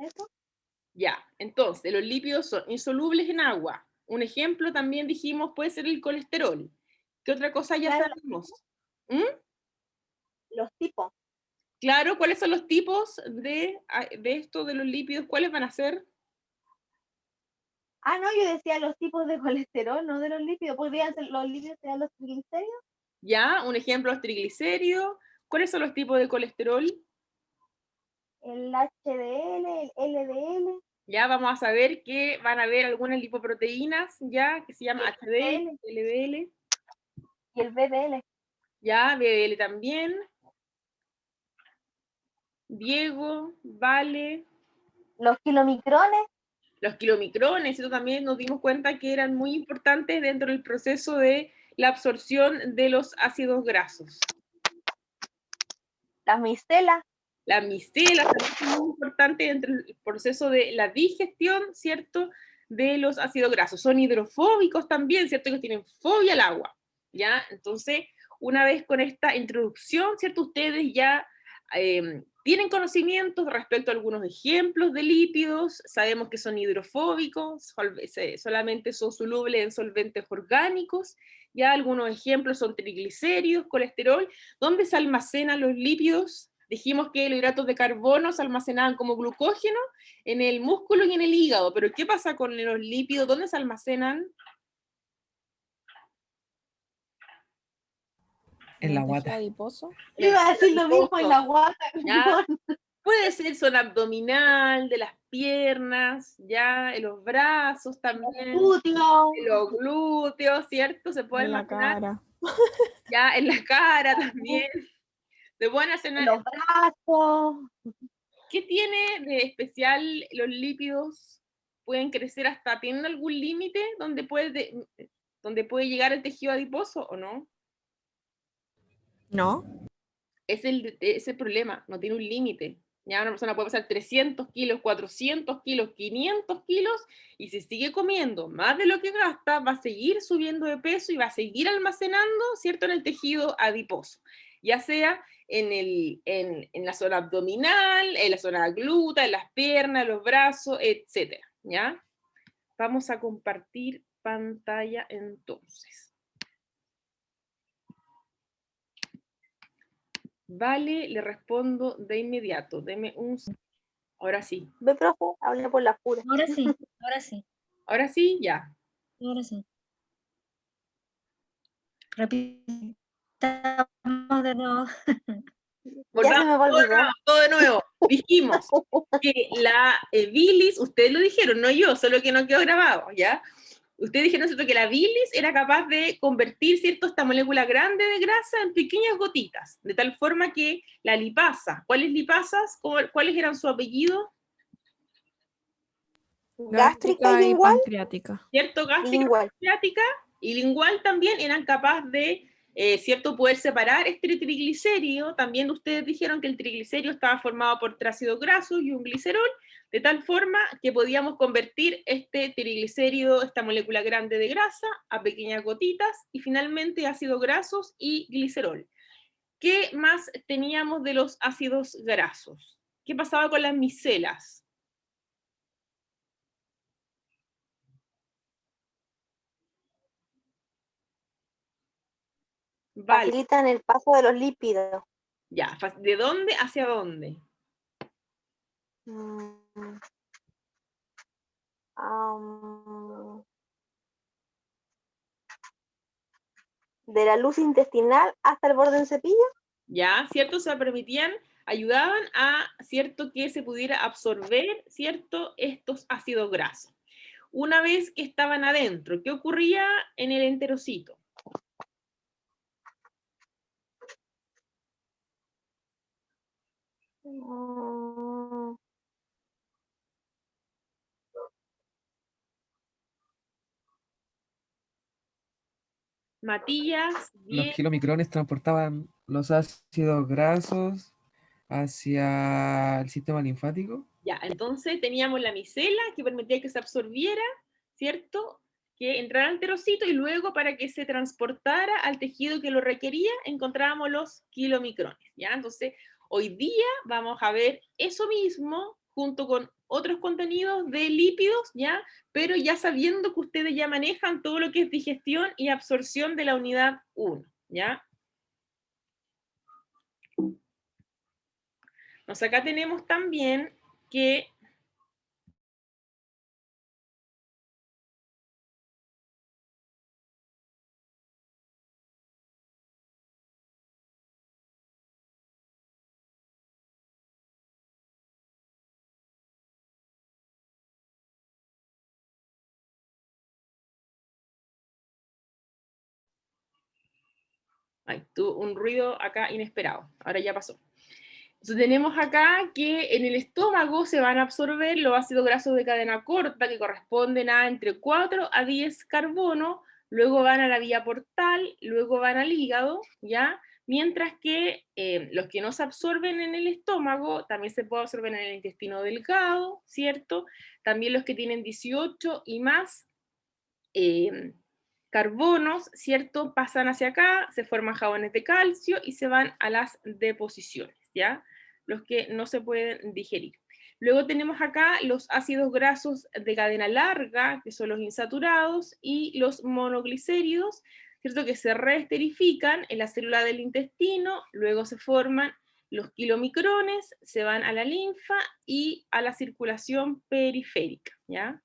¿Eso? Ya, entonces, los lípidos son insolubles en agua. Un ejemplo también dijimos puede ser el colesterol. ¿Qué otra cosa ya Claro, sabemos? ¿Mm? los tipos. Claro, ¿cuáles son los tipos de esto de los lípidos? ¿Cuáles van a ser? Ah, no, yo decía los tipos de colesterol, no de los lípidos. ¿Podrían ser los lípidos serían los triglicéridos? Ya, un ejemplo es triglicéridos. ¿Cuáles son los tipos de colesterol? El HDL, el LDL Ya vamos a saber que van a haber algunas lipoproteínas, ya, que se y llaman el HDL, LDL LDL, y el VDL. ya, BDL también. Diego, Vale, Los kilomicrones, los kilomicrones, eso también nos dimos cuenta que eran muy importantes dentro del proceso de la absorción de los ácidos grasos. las micelas, Las micelas también son muy importantes dentro del proceso de la digestión, ¿cierto? De los ácidos grasos. Son hidrofóbicos también, ¿cierto? Que tienen fobia al agua, ¿ya? Entonces, una vez con esta introducción, ¿cierto? Ustedes ya tienen conocimientos respecto a algunos ejemplos de lípidos, sabemos que son hidrofóbicos, solamente son solubles en solventes orgánicos, ya algunos ejemplos son triglicéridos, colesterol. ¿Dónde se almacenan los lípidos? Dijimos que los hidratos de carbono se almacenaban como glucógeno en el músculo y en el hígado, pero ¿qué pasa con los lípidos? ¿Dónde se almacenan? En En la el tejido guata. adiposo. yo iba a decir lo mismo en la guata, ¿Ya? perdón. Puede ser zona abdominal, de las piernas, ya, en los brazos también, Glúteo, en los glúteos, ¿cierto? Se puede En la almacenar cara. ya en la cara también. Se pueden en almacenar. los brazos. ¿Qué tiene de especial los lípidos? ¿Pueden crecer hasta, tienen algún límite donde puede llegar el tejido adiposo o no? ¿No? Es el problema, no tiene un límite. Ya una persona puede pasar 300 kilos, 400 kilos, 500 kilos, y si sigue comiendo más de lo que gasta, va a seguir subiendo de peso y va a seguir almacenando, ¿cierto?, en el tejido adiposo, ya sea en la zona abdominal, en la zona glútea, en las piernas, los brazos, etc. ¿Ya? Vamos a compartir pantalla entonces. Vale, le respondo de inmediato. Deme un... Ahora sí. Ve, profe, hablé por las puras. Ahora sí, ahora sí, Ahora sí, ya. ahora sí. Repitamos de nuevo. Ya se me va a olvidar. Todo de nuevo. Dijimos que la bilis, ustedes lo dijeron, no yo, solo que no quedó grabado, ¿ya? Ustedes dijeron, ¿cierto?, que la bilis era capaz de convertir, ¿cierto?, esta molécula grande de grasa en pequeñas gotitas, de tal forma que la lipasa, ¿cuáles lipasas? ¿Cuáles eran su apellido? Gástrica y Y lingual, pancreática. ¿Cierto? Gástrica, lingual. pancreática y lingual también eran capaces de, ¿cierto?, poder separar este triglicérido. También ustedes dijeron que el triglicérido estaba formado por ácidos grasos y un glicerol, de tal forma que podíamos convertir este triglicérido, esta molécula grande de grasa, a pequeñas gotitas y finalmente ácidos grasos y glicerol. ¿Qué más teníamos de los ácidos grasos? ¿Qué pasaba con las micelas? Vale, Facilitan el paso de los lípidos. ya, ¿de dónde hacia dónde? Mm, de la luz intestinal hasta el borde del cepillo. ¿Ya? ¿Cierto? Se permitían, ayudaban a, ¿cierto?, que se pudiera absorber, ¿cierto?, estos ácidos grasos. Una vez que estaban adentro, ¿qué ocurría en el enterocito? Mm, Matías, Los bien, kilomicrones transportaban los ácidos grasos hacia el sistema linfático. ya, entonces teníamos la micela que permitía que se absorbiera, ¿cierto?, que entrara al enterocito y luego para que se transportara al tejido que lo requería, encontrábamos los kilomicrones, ¿ya? Entonces, hoy día vamos a ver eso mismo junto con otros contenidos de lípidos, ¿ya? Pero ya sabiendo que ustedes ya manejan todo lo que es digestión y absorción de la unidad 1, ¿ya? Entonces acá tenemos también que ay, tuvo un ruido acá inesperado, ahora ya pasó. Entonces tenemos acá que en el estómago se van a absorber los ácidos grasos de cadena corta, que corresponden a entre 4 a 10 carbono, luego van a la vía portal, luego van al hígado, ¿ya? Mientras que los que no se absorben en el estómago, también se pueden absorber en el intestino delgado, ¿cierto? También los que tienen 18 y más carbonos, ¿cierto? Pasan hacia acá, se forman jabones de calcio y se van a las deposiciones, ¿ya? Los que no se pueden digerir. Luego tenemos acá los ácidos grasos de cadena larga, que son los insaturados, y los monoglicéridos, ¿cierto? Que se reesterifican en la célula del intestino, luego se forman los kilomicrones, se van a la linfa y a la circulación periférica, ¿ya?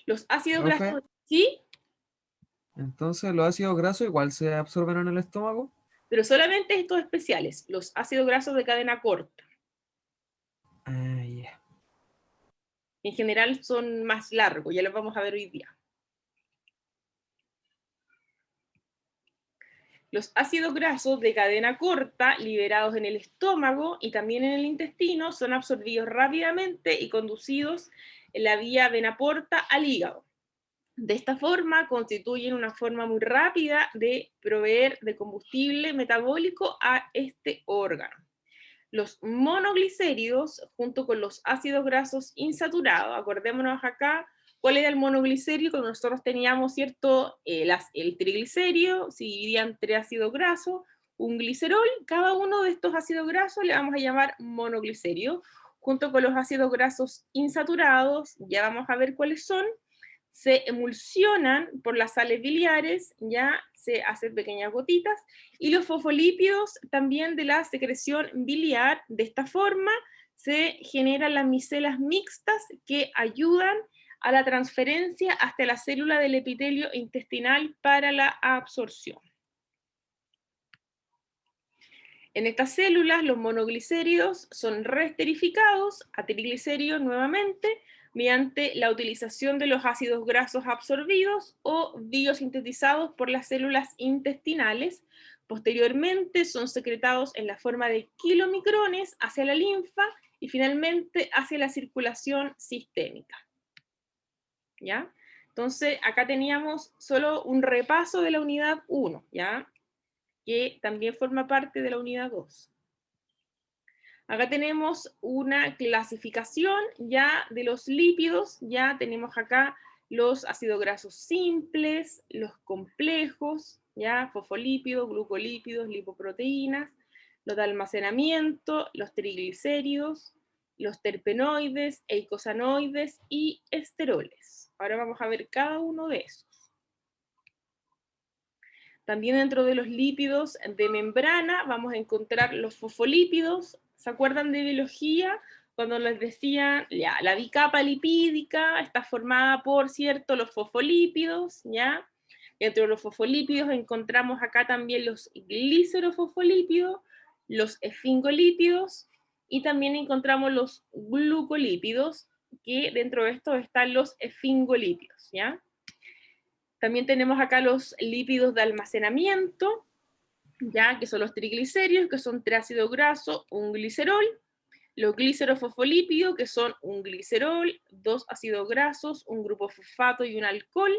Los ácidos Profe, grasos, ¿sí? entonces los ácidos grasos igual se absorben en el estómago. Pero solamente estos especiales, los ácidos grasos de cadena corta. Ah, ya. En general son más largos, ya los vamos a ver hoy día. Los ácidos grasos de cadena corta, liberados en el estómago y también en el intestino, son absorbidos rápidamente y conducidos en la vía vena porta al hígado. De esta forma, constituyen una forma muy rápida de proveer de combustible metabólico a este órgano. Los monoglicéridos, junto con los ácidos grasos insaturados, acordémonos acá, ¿cuál era el monoglicérido? Cuando nosotros teníamos, ¿cierto? El triglicérido se dividía en 3 ácidos grasos, un glicerol, cada uno de estos ácidos grasos le vamos a llamar monoglicérido, junto con los ácidos grasos insaturados, ya vamos a ver cuáles son, se emulsionan por las sales biliares, ya se hacen pequeñas gotitas, y los fosfolípidos también de la secreción biliar. De esta forma se generan las micelas mixtas que ayudan a la transferencia hasta la célula del epitelio intestinal para la absorción. En estas células, los monoglicéridos son reesterificados a triglicéridos nuevamente, mediante la utilización de los ácidos grasos absorbidos o biosintetizados por las células intestinales. Posteriormente son secretados en la forma de kilomicrones hacia la linfa y finalmente hacia la circulación sistémica. ¿Ya? Entonces, acá teníamos solo un repaso de la unidad 1, ¿ya? Que también forma parte de la unidad 2. Acá tenemos una clasificación ya de los lípidos, ya tenemos acá los ácidos grasos simples, los complejos, ya fosfolípidos, glucolípidos, lipoproteínas, los de almacenamiento, los triglicéridos, los terpenoides, eicosanoides y esteroles. Ahora vamos a ver cada uno de esos. También dentro de los lípidos de membrana vamos a encontrar los fosfolípidos. ¿Se acuerdan de biología? Cuando les decían, ya, la bicapa lipídica está formada por, ¿cierto?, los fosfolípidos, ¿ya? Dentro de los fosfolípidos encontramos acá también los glicerofosfolípidos, los esfingolípidos, y también encontramos los glucolípidos, que dentro de estos están los esfingolípidos, ¿ya? También tenemos acá los lípidos de almacenamiento, ya que son los triglicéridos, que son 3 ácidos grasos, un glicerol, los glicerofosfolípidos, que son un glicerol, 2 ácidos grasos, un grupo fosfato y un alcohol,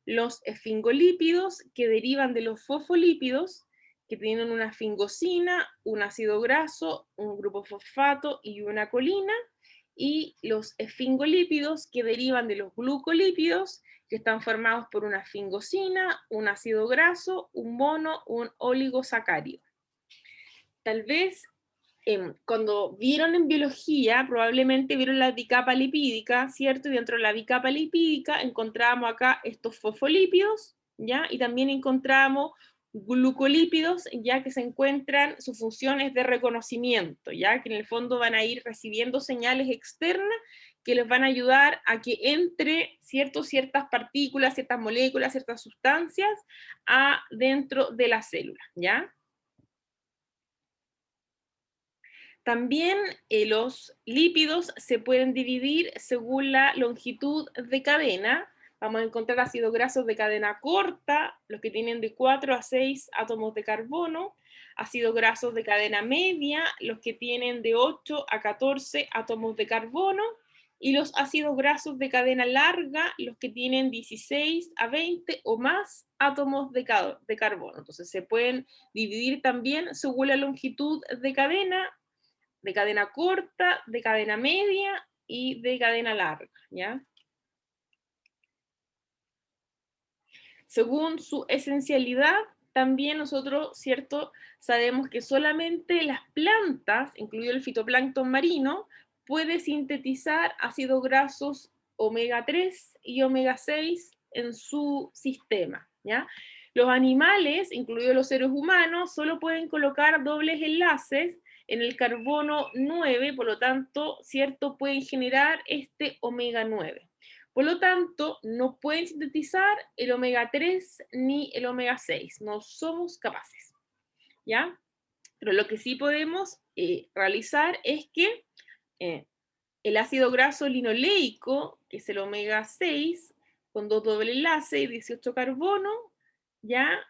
los esfingolípidos, que derivan de los fosfolípidos, que tienen una esfingosina, un ácido graso, un grupo fosfato y una colina, y los esfingolípidos, que derivan de los glucolípidos, que están formados por una esfingosina, un ácido graso, un mono, un oligosacárido. Tal vez cuando vieron en biología, probablemente vieron la bicapa lipídica, ¿cierto? Y dentro de la bicapa lipídica encontramos acá estos fosfolípidos, ¿ya? Y también encontramos glucolípidos, ya que se encuentran, su función es de reconocimiento, ya que en el fondo van a ir recibiendo señales externas que les van a ayudar a que entre ciertas partículas, ciertas moléculas, ciertas sustancias dentro de la célula, ¿ya? También los lípidos se pueden dividir según la longitud de cadena. Vamos a encontrar ácidos grasos de cadena corta, los que tienen de 4 a 6 átomos de carbono, ácidos grasos de cadena media, los que tienen de 8 a 14 átomos de carbono, y los ácidos grasos de cadena larga, los que tienen 16 a 20 o más átomos de carbono. Entonces se pueden dividir también según la longitud de cadena corta, de cadena media y de cadena larga, ¿ya? Según su esencialidad, también nosotros, ¿cierto?, sabemos que solamente las plantas, incluido el fitoplancton marino, puede sintetizar ácidos grasos omega 3 y omega 6 en su sistema, ¿ya? Los animales, incluidos los seres humanos, solo pueden colocar dobles enlaces en el carbono 9, por lo tanto, ¿cierto?, pueden generar este omega 9. Por lo tanto, no pueden sintetizar el omega 3 ni el omega 6, no somos capaces, ¿ya? Pero lo que sí podemos realizar es que el ácido graso linoleico, que es el omega 6, con 2 doble enlace y 18 carbono, ya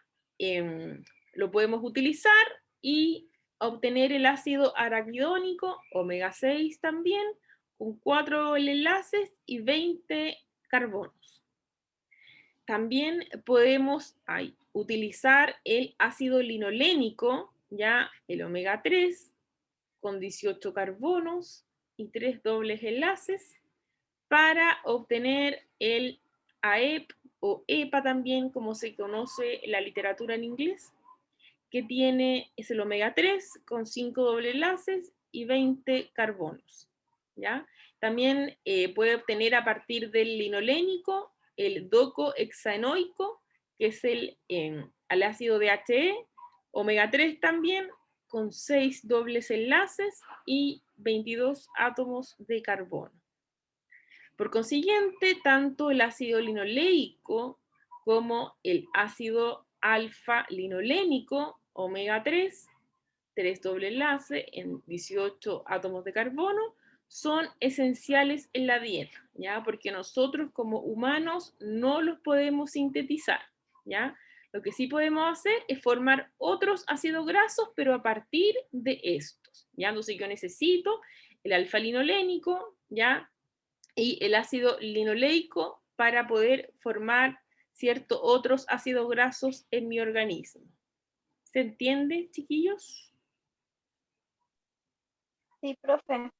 lo podemos utilizar y obtener el ácido araquidónico, omega 6 también, con 4 enlaces y 20 carbonos. También podemos utilizar el ácido linolénico, ya el omega 3, con 18 carbonos y 3 dobles enlaces, para obtener el AEP o EPA también, como se conoce en la literatura en inglés, que es el omega 3 con 5 dobles enlaces y 20 carbonos, ¿ya? También puede obtener a partir del linolénico el docohexaenoico, que es el ácido DHE, omega 3 también, con 6 dobles enlaces y 22 átomos de carbono. Por consiguiente, tanto el ácido linoleico como el ácido alfa-linolénico, omega 3, 3 doble enlace en 18 átomos de carbono, son esenciales en la dieta, ¿ya? Porque nosotros como humanos no los podemos sintetizar, ¿ya? Lo que sí podemos hacer es formar otros ácidos grasos, pero a partir de estos, ¿ya? Entonces yo necesito el alfa-linolénico, ¿ya?, y el ácido linoleico para poder formar otros ácidos grasos en mi organismo. ¿Se entiende, chiquillos? Sí, profe.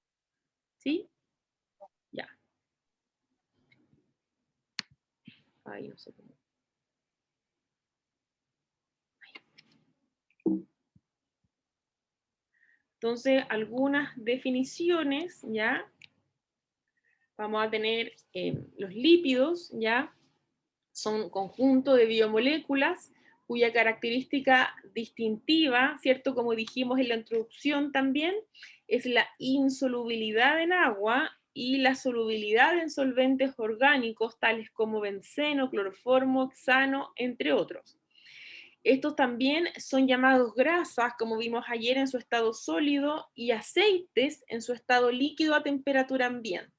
¿Sí? Ya. Ay, no sé cómo. Entonces, algunas definiciones, ¿ya? Vamos a tener los lípidos, ¿ya? Son un conjunto de biomoléculas cuya característica distintiva, ¿cierto?, como dijimos en la introducción también, es la insolubilidad en agua y la solubilidad en solventes orgánicos tales como benceno, cloroformo, hexano, entre otros. Estos también son llamados grasas, como vimos ayer, en su estado sólido, y aceites en su estado líquido a temperatura ambiente.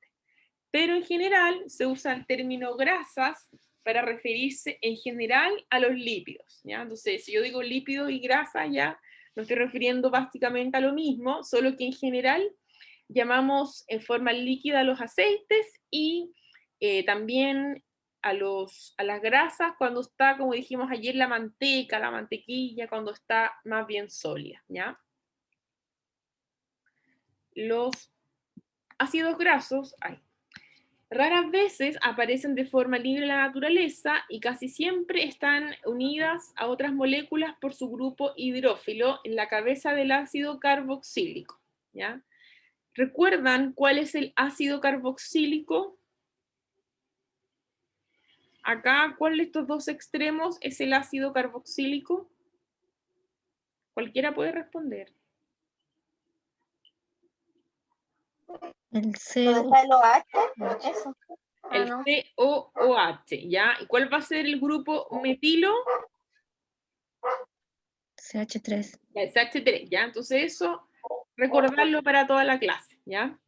Pero en general se usa el término grasas para referirse en general a los lípidos, ¿ya? Entonces, si yo digo lípido y grasa, ya me estoy refiriendo básicamente a lo mismo, solo que en general llamamos en forma líquida a los aceites y también a las grasas cuando está, como dijimos ayer, la manteca, la mantequilla, cuando está más bien sólida, ¿ya? Los ácidos grasos, raras veces aparecen de forma libre en la naturaleza y casi siempre están unidas a otras moléculas por su grupo hidrófilo en la cabeza del ácido carboxílico, ¿ya? ¿Recuerdan cuál es el ácido carboxílico? Acá, ¿cuál de estos dos extremos es el ácido carboxílico? Cualquiera puede responder. El ¿Dónde CO. está el OH? Eso. El No. COOH, ¿ya? ¿Y cuál va a ser el grupo metilo? CH3. El CH3, ¿ya? Entonces eso, recordarlo para toda la clase, ¿ya?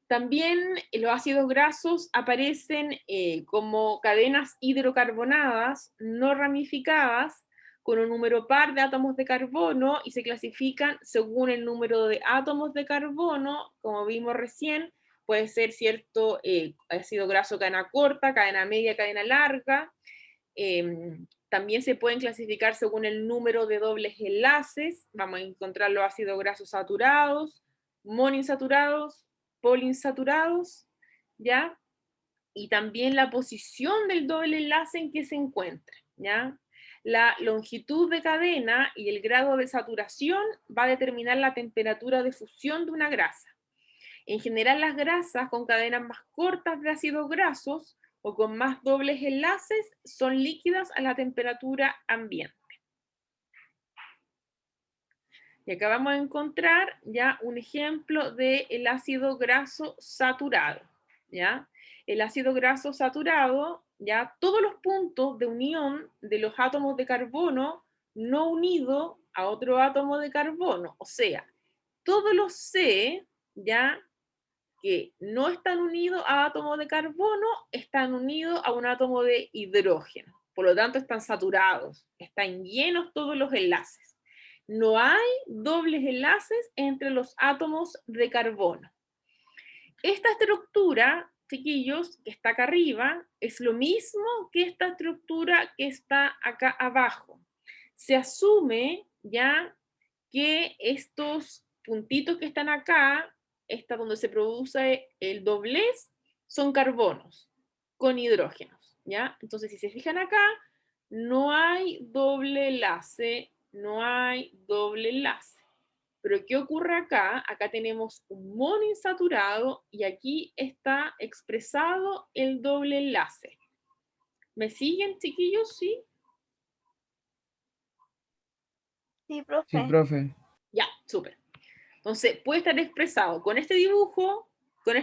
También los ácidos grasos aparecen como cadenas hidrocarbonadas no ramificadas con un número par de átomos de carbono y se clasifican según el número de átomos de carbono, como vimos recién, puede ser cierto ácido graso cadena corta, cadena media, cadena larga. También se pueden clasificar según el número de dobles enlaces. Vamos a encontrar los ácidos grasos saturados, monoinsaturados, poliinsaturados, ¿ya? Y también la posición del doble enlace en que se encuentra, ¿ya? La longitud de cadena y el grado de saturación va a determinar la temperatura de fusión de una grasa. En general, las grasas con cadenas más cortas de ácidos grasos o con más dobles enlaces son líquidas a la temperatura ambiente. Y acá vamos a encontrar ya un ejemplo del ácido graso saturado, ¿ya? El ácido graso saturado, ya todos los puntos de unión de los átomos de carbono no unido a otro átomo de carbono, o sea, todos los C, ya, que no están unidos a átomos de carbono, están unidos a un átomo de hidrógeno. Por lo tanto, están saturados, están llenos todos los enlaces. No hay dobles enlaces entre los átomos de carbono. Esta estructura, chiquillos, que está acá arriba, es lo mismo que esta estructura que está acá abajo. Se asume ya que estos puntitos que están acá, esta donde se produce el doblez, son carbonos con hidrógenos, ¿ya? Entonces, si se fijan acá, no hay doble enlace, no hay doble enlace. Pero ¿qué ocurre acá? Acá tenemos un monoinsaturado y aquí está expresado el doble enlace. ¿Me siguen, chiquillos? ¿Sí? Sí, Sí, profe. profe. Ya, súper. Entonces, puede estar expresado con este dibujo o con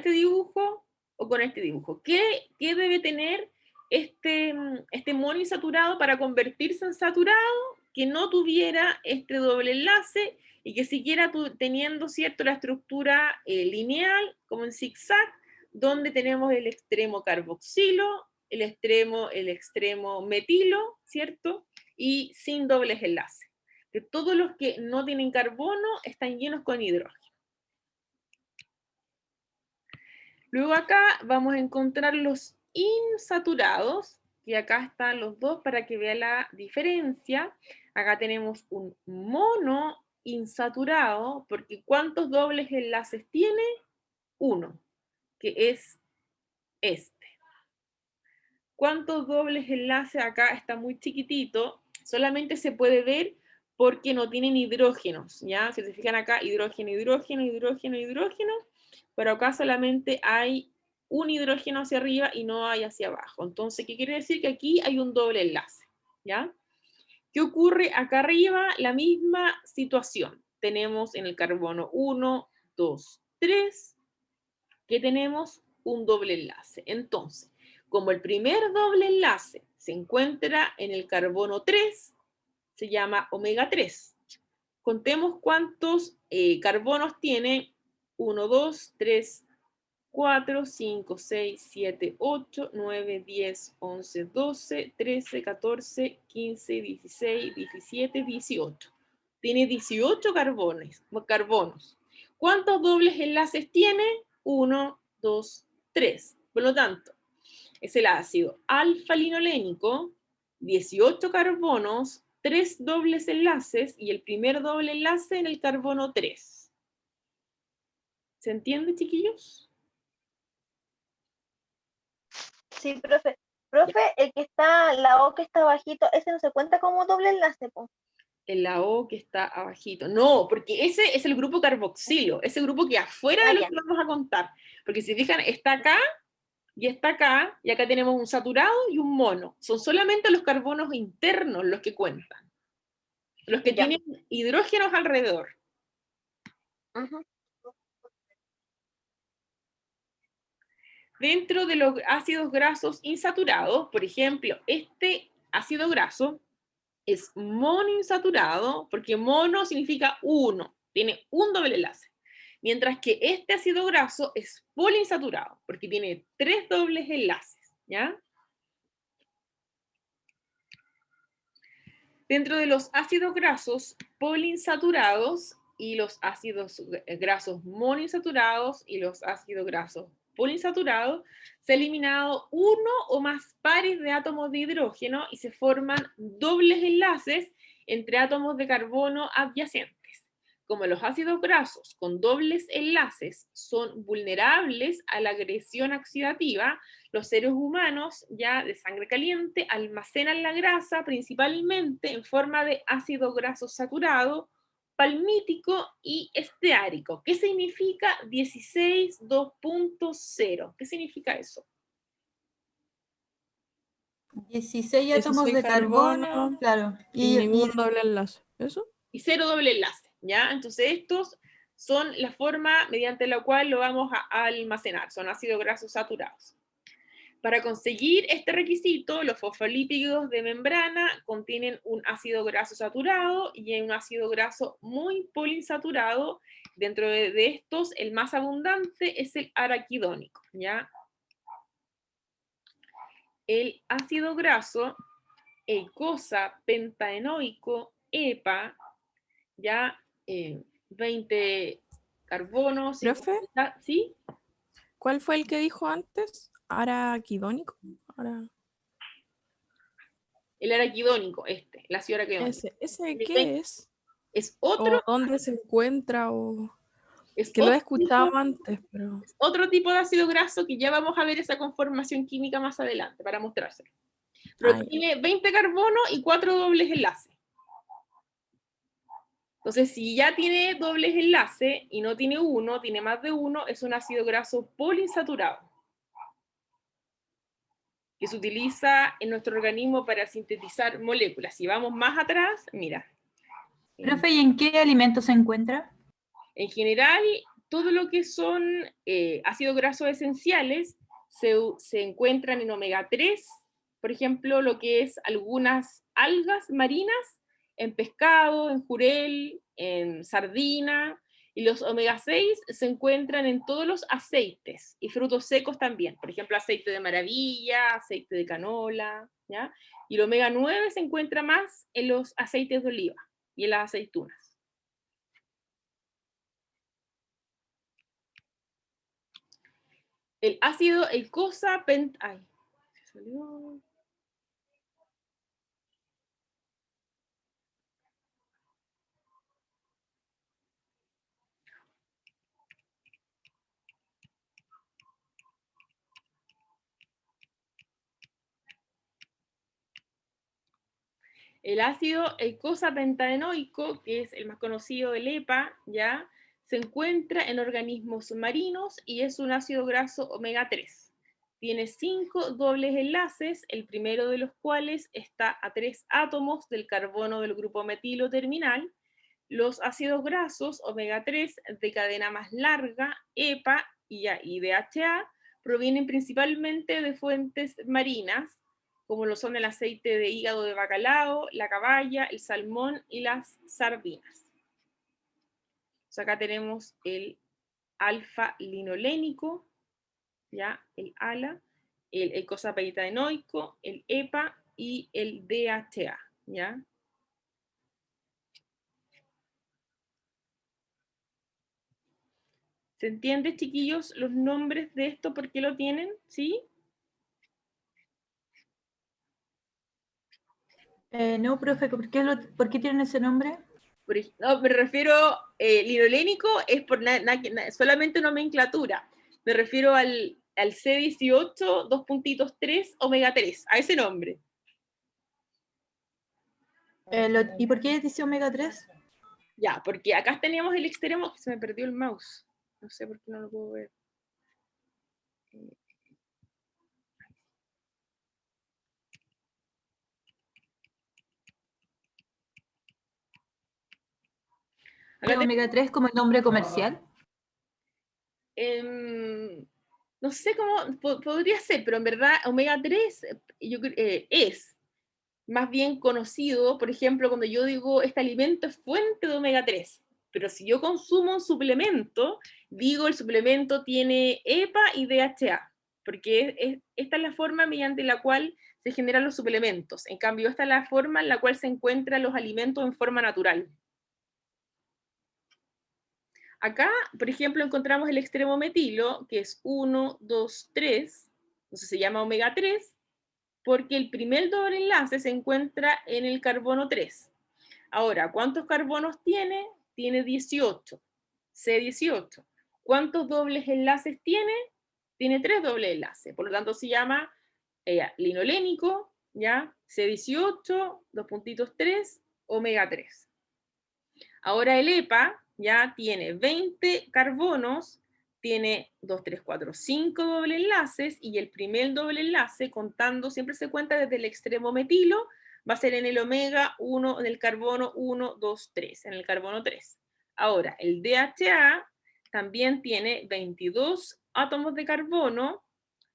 este dibujo. ¿Qué debe tener este monoinsaturado para convertirse en saturado? Que no tuviera este doble enlace y que siguiera teniendo, ¿cierto?, la estructura lineal, como en zigzag, donde tenemos el extremo carboxilo, el extremo metilo, ¿cierto? Y sin dobles enlaces. Que todos los que no tienen carbono están llenos con hidrógeno. Luego acá vamos a encontrar los insaturados, y acá están los dos para que vean la diferencia. Acá tenemos un mono insaturado, porque ¿cuántos dobles enlaces tiene? Uno, que es este. ¿Cuántos dobles enlaces? Acá está muy chiquitito, solamente se puede ver porque no tienen hidrógenos, ¿ya? Si se fijan acá, hidrógeno, hidrógeno, hidrógeno, hidrógeno, pero acá solamente hay un hidrógeno hacia arriba y no hay hacia abajo. Entonces, ¿qué quiere decir? Que aquí hay un doble enlace, ¿ya? ¿Qué ocurre acá arriba? La misma situación. Tenemos en el carbono 1, 2, 3, que tenemos un doble enlace. Entonces, como el primer doble enlace se encuentra en el carbono 3, se llama omega 3. Contemos cuántos carbonos tiene 1, 2, 3, 4, 5, 6, 7, 8, 9, 10, 11, 12, 13, 14, 15, 16, 17, 18. Tiene 18 carbonos. ¿Cuántos dobles enlaces tiene? 1, 2, 3. Por lo tanto, es el ácido alfa-linolénico, 18 carbonos, 3 dobles enlaces y el primer doble enlace en el carbono 3. ¿Se entiende, chiquillos? Sí, profe. Profe, el que está, la O que está bajito, ese no se cuenta como doble enlace, po. En la O que está abajito. No, porque ese es el grupo carboxilo, ese grupo que afuera de lo ya. que vamos a contar. Porque si fijan, está acá, y acá tenemos un saturado y un mono. Son solamente los carbonos internos los que cuentan. Los que Ya. tienen hidrógenos alrededor. Ujú. Dentro de los ácidos grasos insaturados, por ejemplo, este ácido graso es monoinsaturado, porque mono significa uno, tiene un doble enlace. Mientras que este ácido graso es poliinsaturado, porque tiene 3 dobles enlaces, ¿ya? Dentro de los ácidos grasos poliinsaturados y los ácidos grasos monoinsaturados y los ácidos grasos poliinsaturados, se ha eliminado uno o más pares de átomos de hidrógeno y se forman dobles enlaces entre átomos de carbono adyacentes. Como los ácidos grasos con dobles enlaces son vulnerables a la agresión oxidativa, los seres humanos ya de sangre caliente almacenan la grasa principalmente en forma de ácido graso saturado, palmítico y esteárico. ¿Qué significa 16,2.0? ¿Qué significa eso? 16 átomos 16 de carbono, carbono claro. y ningún doble enlace. ¿Eso? Y 0 doble enlace, ¿ya? Entonces estos son la forma mediante la cual lo vamos a almacenar, son ácidos grasos saturados. Para conseguir este requisito, los fosfolípidos de membrana contienen un ácido graso saturado y un ácido graso muy poliinsaturado. Dentro de estos, el más abundante es el araquidónico, ¿ya? El ácido graso eicosa pentaenoico, EPA, ya 20 carbonos. Profe, ¿Sí? ¿cuál fue el que dijo antes? ¿Araquidónico? El araquidónico, el ácido araquidónico. ¿Ese qué es? Es otro, ¿O dónde se encuentra? es Que lo he otro escuchado tipo, antes, pero... otro tipo de ácido graso que ya vamos a ver esa conformación química más adelante para mostrárselo. Pero Ay, tiene 20 carbonos y 4 dobles enlaces. Entonces, si ya tiene dobles enlaces y no tiene uno, tiene más de uno, es un ácido graso poliinsaturado, que se utiliza en nuestro organismo para sintetizar moléculas. Si vamos más atrás, mira. Profe, ¿y en qué alimento se encuentra? En general, todo lo que son ácidos grasos esenciales se encuentran en omega 3, por ejemplo, lo que es algunas algas marinas, en pescado, en jurel, en sardina, y los omega 6 se encuentran en todos los aceites y frutos secos también, por ejemplo, aceite de maravilla, aceite de canola, ¿ya? Y el omega 9 se encuentra más en los aceites de oliva y en las aceitunas. El ácido eicosa Ay, se salió. El ácido eicosa pentaenoico, que es el más conocido, el EPA, ¿ya? Se encuentra en organismos marinos y es un ácido graso omega 3. Tiene 5 dobles enlaces, el primero de los cuales está a 3 átomos del carbono del grupo metilo terminal. Los ácidos grasos omega 3 de cadena más larga, EPA y DHA, provienen principalmente de fuentes marinas, como lo son el aceite de hígado de bacalao, la caballa, el salmón y las sardinas. Entonces acá tenemos el alfa-linolénico, ¿ya? El ALA, el eicosapentaenoico, el EPA y el DHA, ¿ya? ¿Se entiende, chiquillos, los nombres de esto? ¿Por qué lo tienen? ¿Sí? No, profe, ¿por qué tienen ese nombre? No, me refiero, linolénico es por solamente nomenclatura. Me refiero al C18, 2.3, omega 3, a ese nombre. ¿Y por qué dice omega 3? Ya, porque acá teníamos el extremo, que se me perdió el mouse. No sé por qué no lo puedo ver. Acá ¿Omega 3 como el nombre comercial? no sé cómo podría ser, pero en verdad omega 3 es más bien conocido, por ejemplo, cuando yo digo este alimento es fuente de omega 3, pero si yo consumo un suplemento, digo el suplemento tiene EPA y DHA, porque esta es la forma mediante la cual se generan los suplementos. En cambio, esta es la forma en la cual se encuentran los alimentos en forma natural. Acá, por ejemplo, encontramos el extremo metilo, que es 1, 2, 3, entonces se llama omega 3, porque el primer doble enlace se encuentra en el carbono 3. Ahora, ¿cuántos carbonos tiene? Tiene 18, C18. ¿Cuántos dobles enlaces tiene? Tiene 3 dobles enlaces, por lo tanto se llama linolénico, ¿ya? C18, 2 puntitos 3, omega 3. Ahora el EPA ya tiene 20 carbonos, tiene 2, 3, 4, 5 doble enlaces, y el primer doble enlace, contando, siempre se cuenta desde el extremo metilo, va a ser en el omega 1, en el carbono 1, 2, 3, en el carbono 3. Ahora, el DHA también tiene 22 átomos de carbono,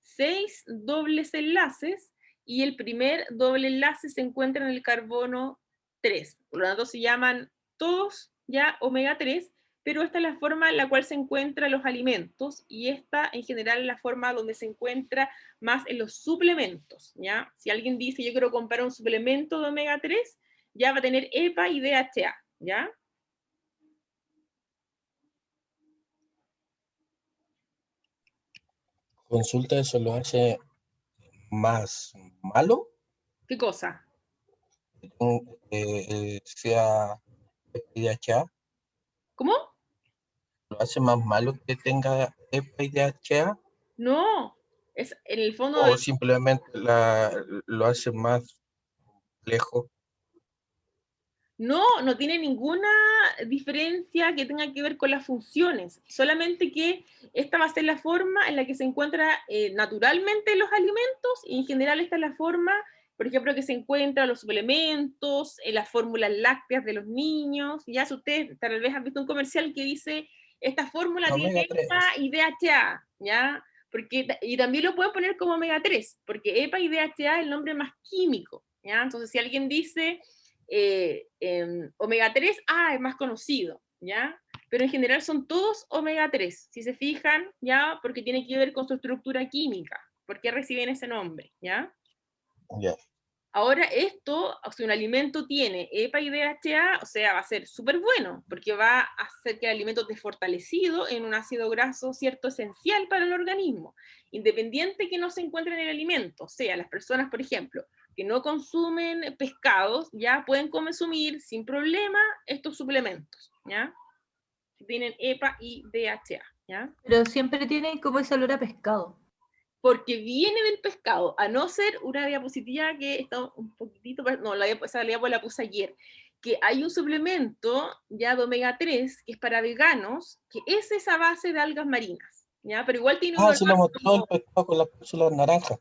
6 dobles enlaces, y el primer doble enlace se encuentra en el carbono 3. Por lo tanto, se llaman todos ya omega 3, pero esta es la forma en la cual se encuentran los alimentos, y esta en general es la forma donde se encuentra más en los suplementos, ¿ya? Si alguien dice yo quiero comprar un suplemento de omega 3, ya va a tener EPA y DHA, ¿ya? Consulta, ¿eso lo hace más malo? ¿Qué cosa? Sea DHA, ¿Cómo? ¿lo hace más malo que tenga EPA y DHA? No, es en el fondo ¿O simplemente lo hace más complejo? no tiene ninguna diferencia que tenga que ver con las funciones, solamente que esta va a ser la forma en la que se encuentra naturalmente los alimentos, y en general esta es la forma, por ejemplo, que se encuentran los suplementos, en las fórmulas lácteas de los niños. Ya si ustedes tal vez han visto un comercial que dice, esta fórmula tiene Omega 3. EPA y DHA, ¿ya? Y también lo puedo poner como omega 3, porque EPA y DHA es el nombre más químico, ¿ya? Entonces si alguien dice omega 3, es más conocido, ¿ya? Pero en general son todos omega 3, si se fijan, ¿ya? Porque tiene que ver con su estructura química, por qué reciben ese nombre, ¿ya? Ya. Ahora esto, o sea, un alimento tiene EPA y DHA, o sea, va a ser súper bueno, porque va a hacer que el alimento esté fortalecido en un ácido graso, ¿cierto?, esencial para el organismo, independiente que no se encuentre en el alimento. O sea, las personas, por ejemplo, que no consumen pescados, ya pueden consumir sin problema estos suplementos, ¿ya? Tienen EPA y DHA, ¿ya? Pero siempre tiene como ese olor a pescado. Porque viene del pescado, a no ser una diapositiva que está un poquitito, no, esa diapositiva la puse ayer, que hay un suplemento ya de omega 3 que es para veganos, que es esa base de algas marinas, ¿ya? Pero igual tiene un Se lo olor mostró el como, pescado con las cápsulas naranjas.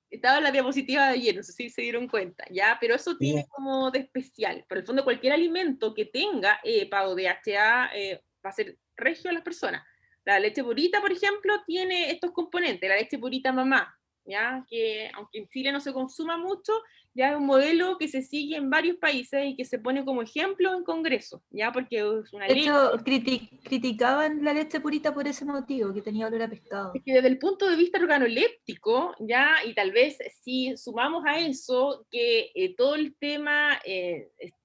estaba en la diapositiva de ayer, no sé si se dieron cuenta, ¿ya? Pero eso tiene Sí. como de especial. Por el fondo, cualquier alimento que tenga EPA o DHA va a ser regio a las personas. La leche purita, por ejemplo, tiene estos componentes, la leche purita mamá, ¿ya? Que aunque en Chile no se consuma mucho, ya es un modelo que se sigue en varios países y que se pone como ejemplo en congreso, ¿ya? Porque es una De leche. hecho, criticaban la leche purita por ese motivo, que tenía olor a pescado. Es que desde el punto de vista organoléptico, ya, y tal vez si sumamos a eso que todo el tema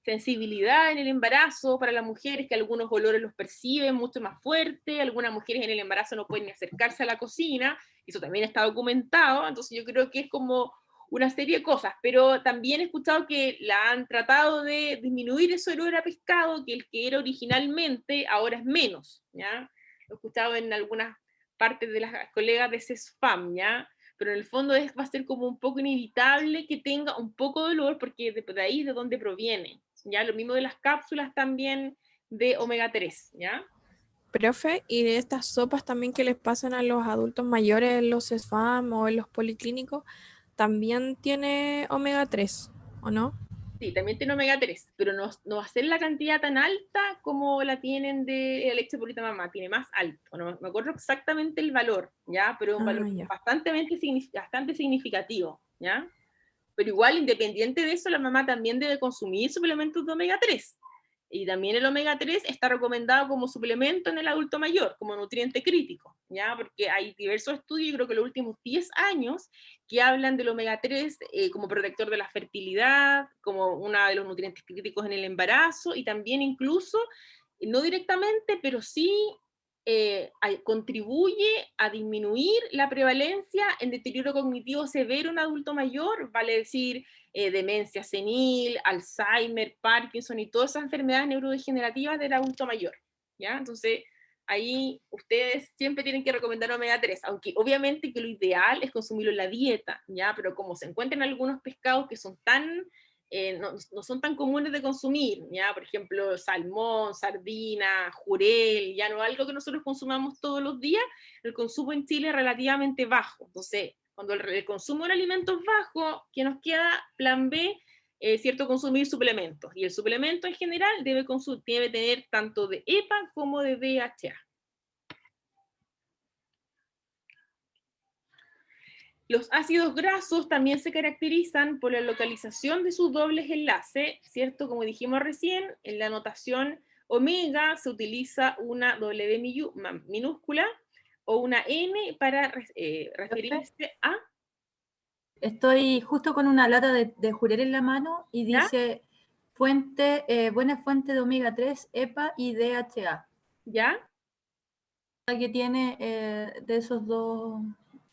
sensibilidad en el embarazo para las mujeres, que algunos olores los perciben mucho más fuerte, algunas mujeres en el embarazo no pueden ni acercarse a la cocina, eso también está documentado, entonces yo creo que es como una serie de cosas, pero también he escuchado que la han tratado de disminuir ese olor a pescado, que el que era originalmente ahora es menos, ¿ya? Lo he escuchado en algunas parte de las colegas de CESFAM, ¿ya? pero en el fondo va a ser como un poco inevitable que tenga un poco de dolor, porque de ahí es de donde proviene, ¿ya? Lo mismo de las cápsulas también de omega 3, ¿ya? Profe, y de estas sopas también que les pasan a los adultos mayores en los SESFAM o en los policlínicos, también tiene omega 3, ¿o no? Sí, también tiene omega 3, pero no va a ser la cantidad tan alta como la tienen de la leche purita mamá, tiene más alto. No me acuerdo exactamente el valor, ¿ya? Pero es un valor Ya. bastante significativo, ¿ya? Pero igual, independiente de eso, la mamá también debe consumir suplementos de omega 3. Y también el omega 3 está recomendado como suplemento en el adulto mayor, como nutriente crítico, ¿ya? Porque hay diversos estudios, creo que los últimos 10 años, que hablan del omega 3 como protector de la fertilidad, como uno de los nutrientes críticos en el embarazo, y también incluso, no directamente, pero sí contribuye a disminuir la prevalencia en deterioro cognitivo severo en adulto mayor, vale decir, demencia senil, Alzheimer, Parkinson y todas esas enfermedades neurodegenerativas del adulto mayor, ¿ya? Entonces, ahí ustedes siempre tienen que recomendar omega 3, aunque obviamente que lo ideal es consumirlo en la dieta, ¿ya? Pero como se encuentran algunos pescados que son tan... no son tan comunes de consumir, ¿ya? Por ejemplo, salmón, sardina, jurel, ya no algo que nosotros consumamos todos los días, el consumo en Chile es relativamente bajo. Entonces, cuando el consumo de alimentos es bajo, ¿qué nos queda? Plan B, ¿cierto? Consumir suplementos. Y el suplemento en general debe tener tanto de EPA como de DHA. Los ácidos grasos también se caracterizan por la localización de sus dobles enlaces, ¿cierto? Como dijimos recién, en la notación omega se utiliza una W minúscula o una N para referirse a... Estoy justo con una lata de Jurel en la mano y ¿Ya? dice buena fuente de omega 3, EPA y DHA. ¿Ya? Que tiene de esos dos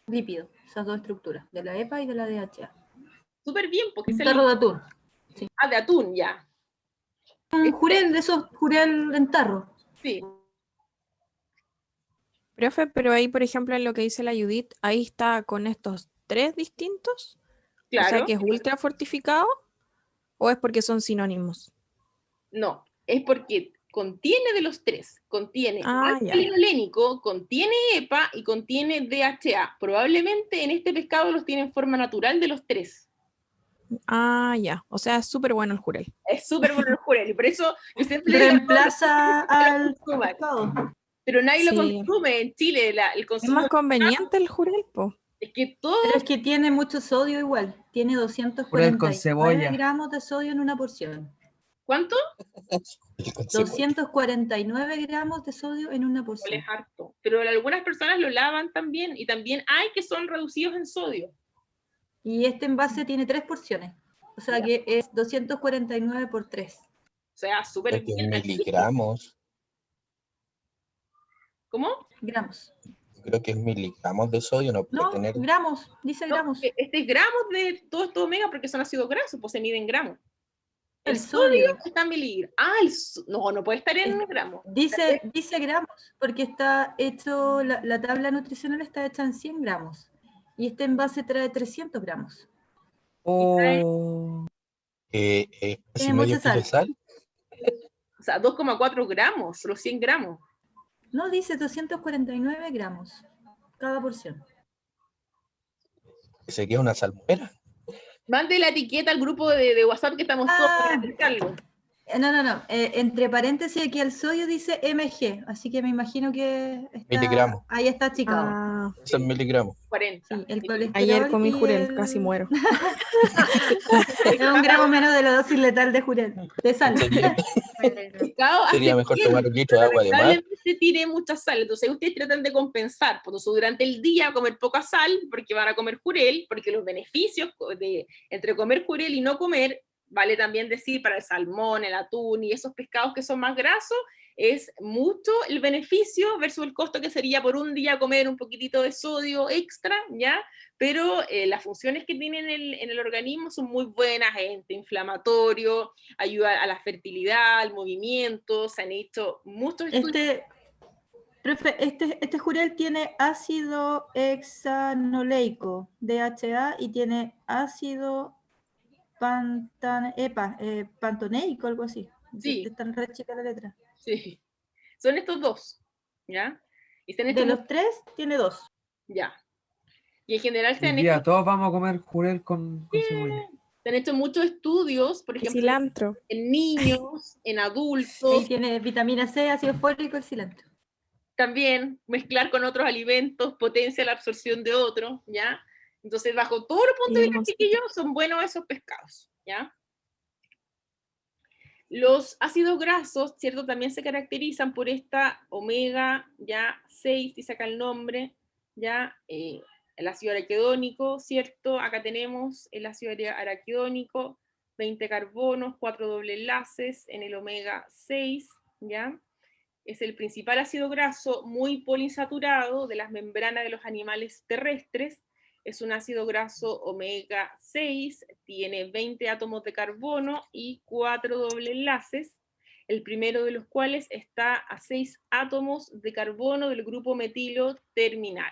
lípidos, esas dos estructuras, de la EPA y de la DHA. Súper bien, porque Un es tarro de atún. Ah, de atún, ya. Un jurel, de esos jurel en tarro. Sí. Profe, pero ahí, por ejemplo, en lo que dice la Judith, ahí está con estos 3 distintos. Claro. O sea, que es ultra fortificado, ¿o es porque son sinónimos? No, es porque contiene de los 3. Contiene ya. alfa-linolénico, contiene EPA y contiene DHA. Probablemente en este pescado los tiene en forma natural de los 3. Ya. O sea, es súper bueno el jurel. Es súper bueno el jurel y por eso yo siempre reemplaza al pescado. Pero nadie Sí. lo consume en Chile. El Es consumo más conveniente el jurel, po. es que todo... Pero es que tiene mucho sodio igual. Tiene Jurel con 249 cebolla. gramos de sodio en una porción. ¿Cuánto? 249 gramos de sodio en una porción. Es harto. Pero algunas personas lo lavan también y también hay que son reducidos en sodio. Y este envase tiene 3 porciones. O sea que es 249 por 3. O sea, súper Creo que bien. miligramos. ¿Cómo? Gramos. Creo que es miligramos de sodio, no puede No, tener. gramos. Dice No, gramos. este es gramos de todo esto omega porque son ácidos grasos, pues se mide en gramos. El sodio. Está en miligramos. No puede estar en gramos. Dice gramos, porque está hecho, la tabla nutricional está hecha en 100 gramos. Y este envase trae 300 gramos. Oh, Casi Tiene medio mucha kilo de sal. sal. O sea, 2,4 gramos, los 100 gramos. No, dice 249 gramos cada porción. Sería una salmuera. Mande la etiqueta al grupo de WhatsApp que estamos todos para explicarlo. No. Entre paréntesis aquí el sodio dice mg, así que me imagino que Miligramos. ahí está achicado. Eso es miligramos. 40. Sí, el colesterol Ayer comí y jurel, casi muero. Es un gramo menos de la dosis letal de jurel, de sal. Sería mejor tomar un litro de agua de mar. Probablemente tiene mucha sal, entonces ustedes tratan de compensar, por eso durante el día comer poca sal, porque van a comer jurel, porque los beneficios entre comer jurel y no comer, vale también decir para el salmón, el atún y esos pescados que son más grasos, es mucho el beneficio versus el costo que sería por un día comer un poquitito de sodio extra, ¿ya? Pero las funciones que tienen en el organismo son muy buenas, antiinflamatorio, ayuda a la fertilidad, al movimiento, se han hecho muchos estudios. Profe, este jurel tiene ácido hexanoleico, DHA, y tiene ácido pantoneico, algo así. Sí. Están re chicas la letra. Sí. Son estos dos, ¿ya? Y se han hecho De los 3, tiene 2. ya. Y en general se Hoy han, día hecho, todos vamos a comer jurel con cebolla. se han hecho muchos estudios, por Y ejemplo, cilantro. en niños, en Ahí adultos, tiene vitamina C, ácido fólico y cilantro. también mezclar con otros alimentos potencia la absorción de otros, ¿ya? Entonces, bajo todos los puntos de vista, Limoncito. chiquillos, son buenos esos pescados, ¿ya? Los ácidos grasos, ¿cierto? También se caracterizan por esta omega, ya 6, dice acá el nombre, ya el ácido araquidónico, ¿cierto? Acá tenemos el ácido araquidónico, 20 carbonos, 4 doble enlaces en el omega 6, ¿ya? Es el principal ácido graso muy poliinsaturado de las membranas de los animales terrestres. Es un ácido graso omega 6, tiene 20 átomos de carbono y 4 doble enlaces, el primero de los cuales está a 6 átomos de carbono del grupo metilo terminal.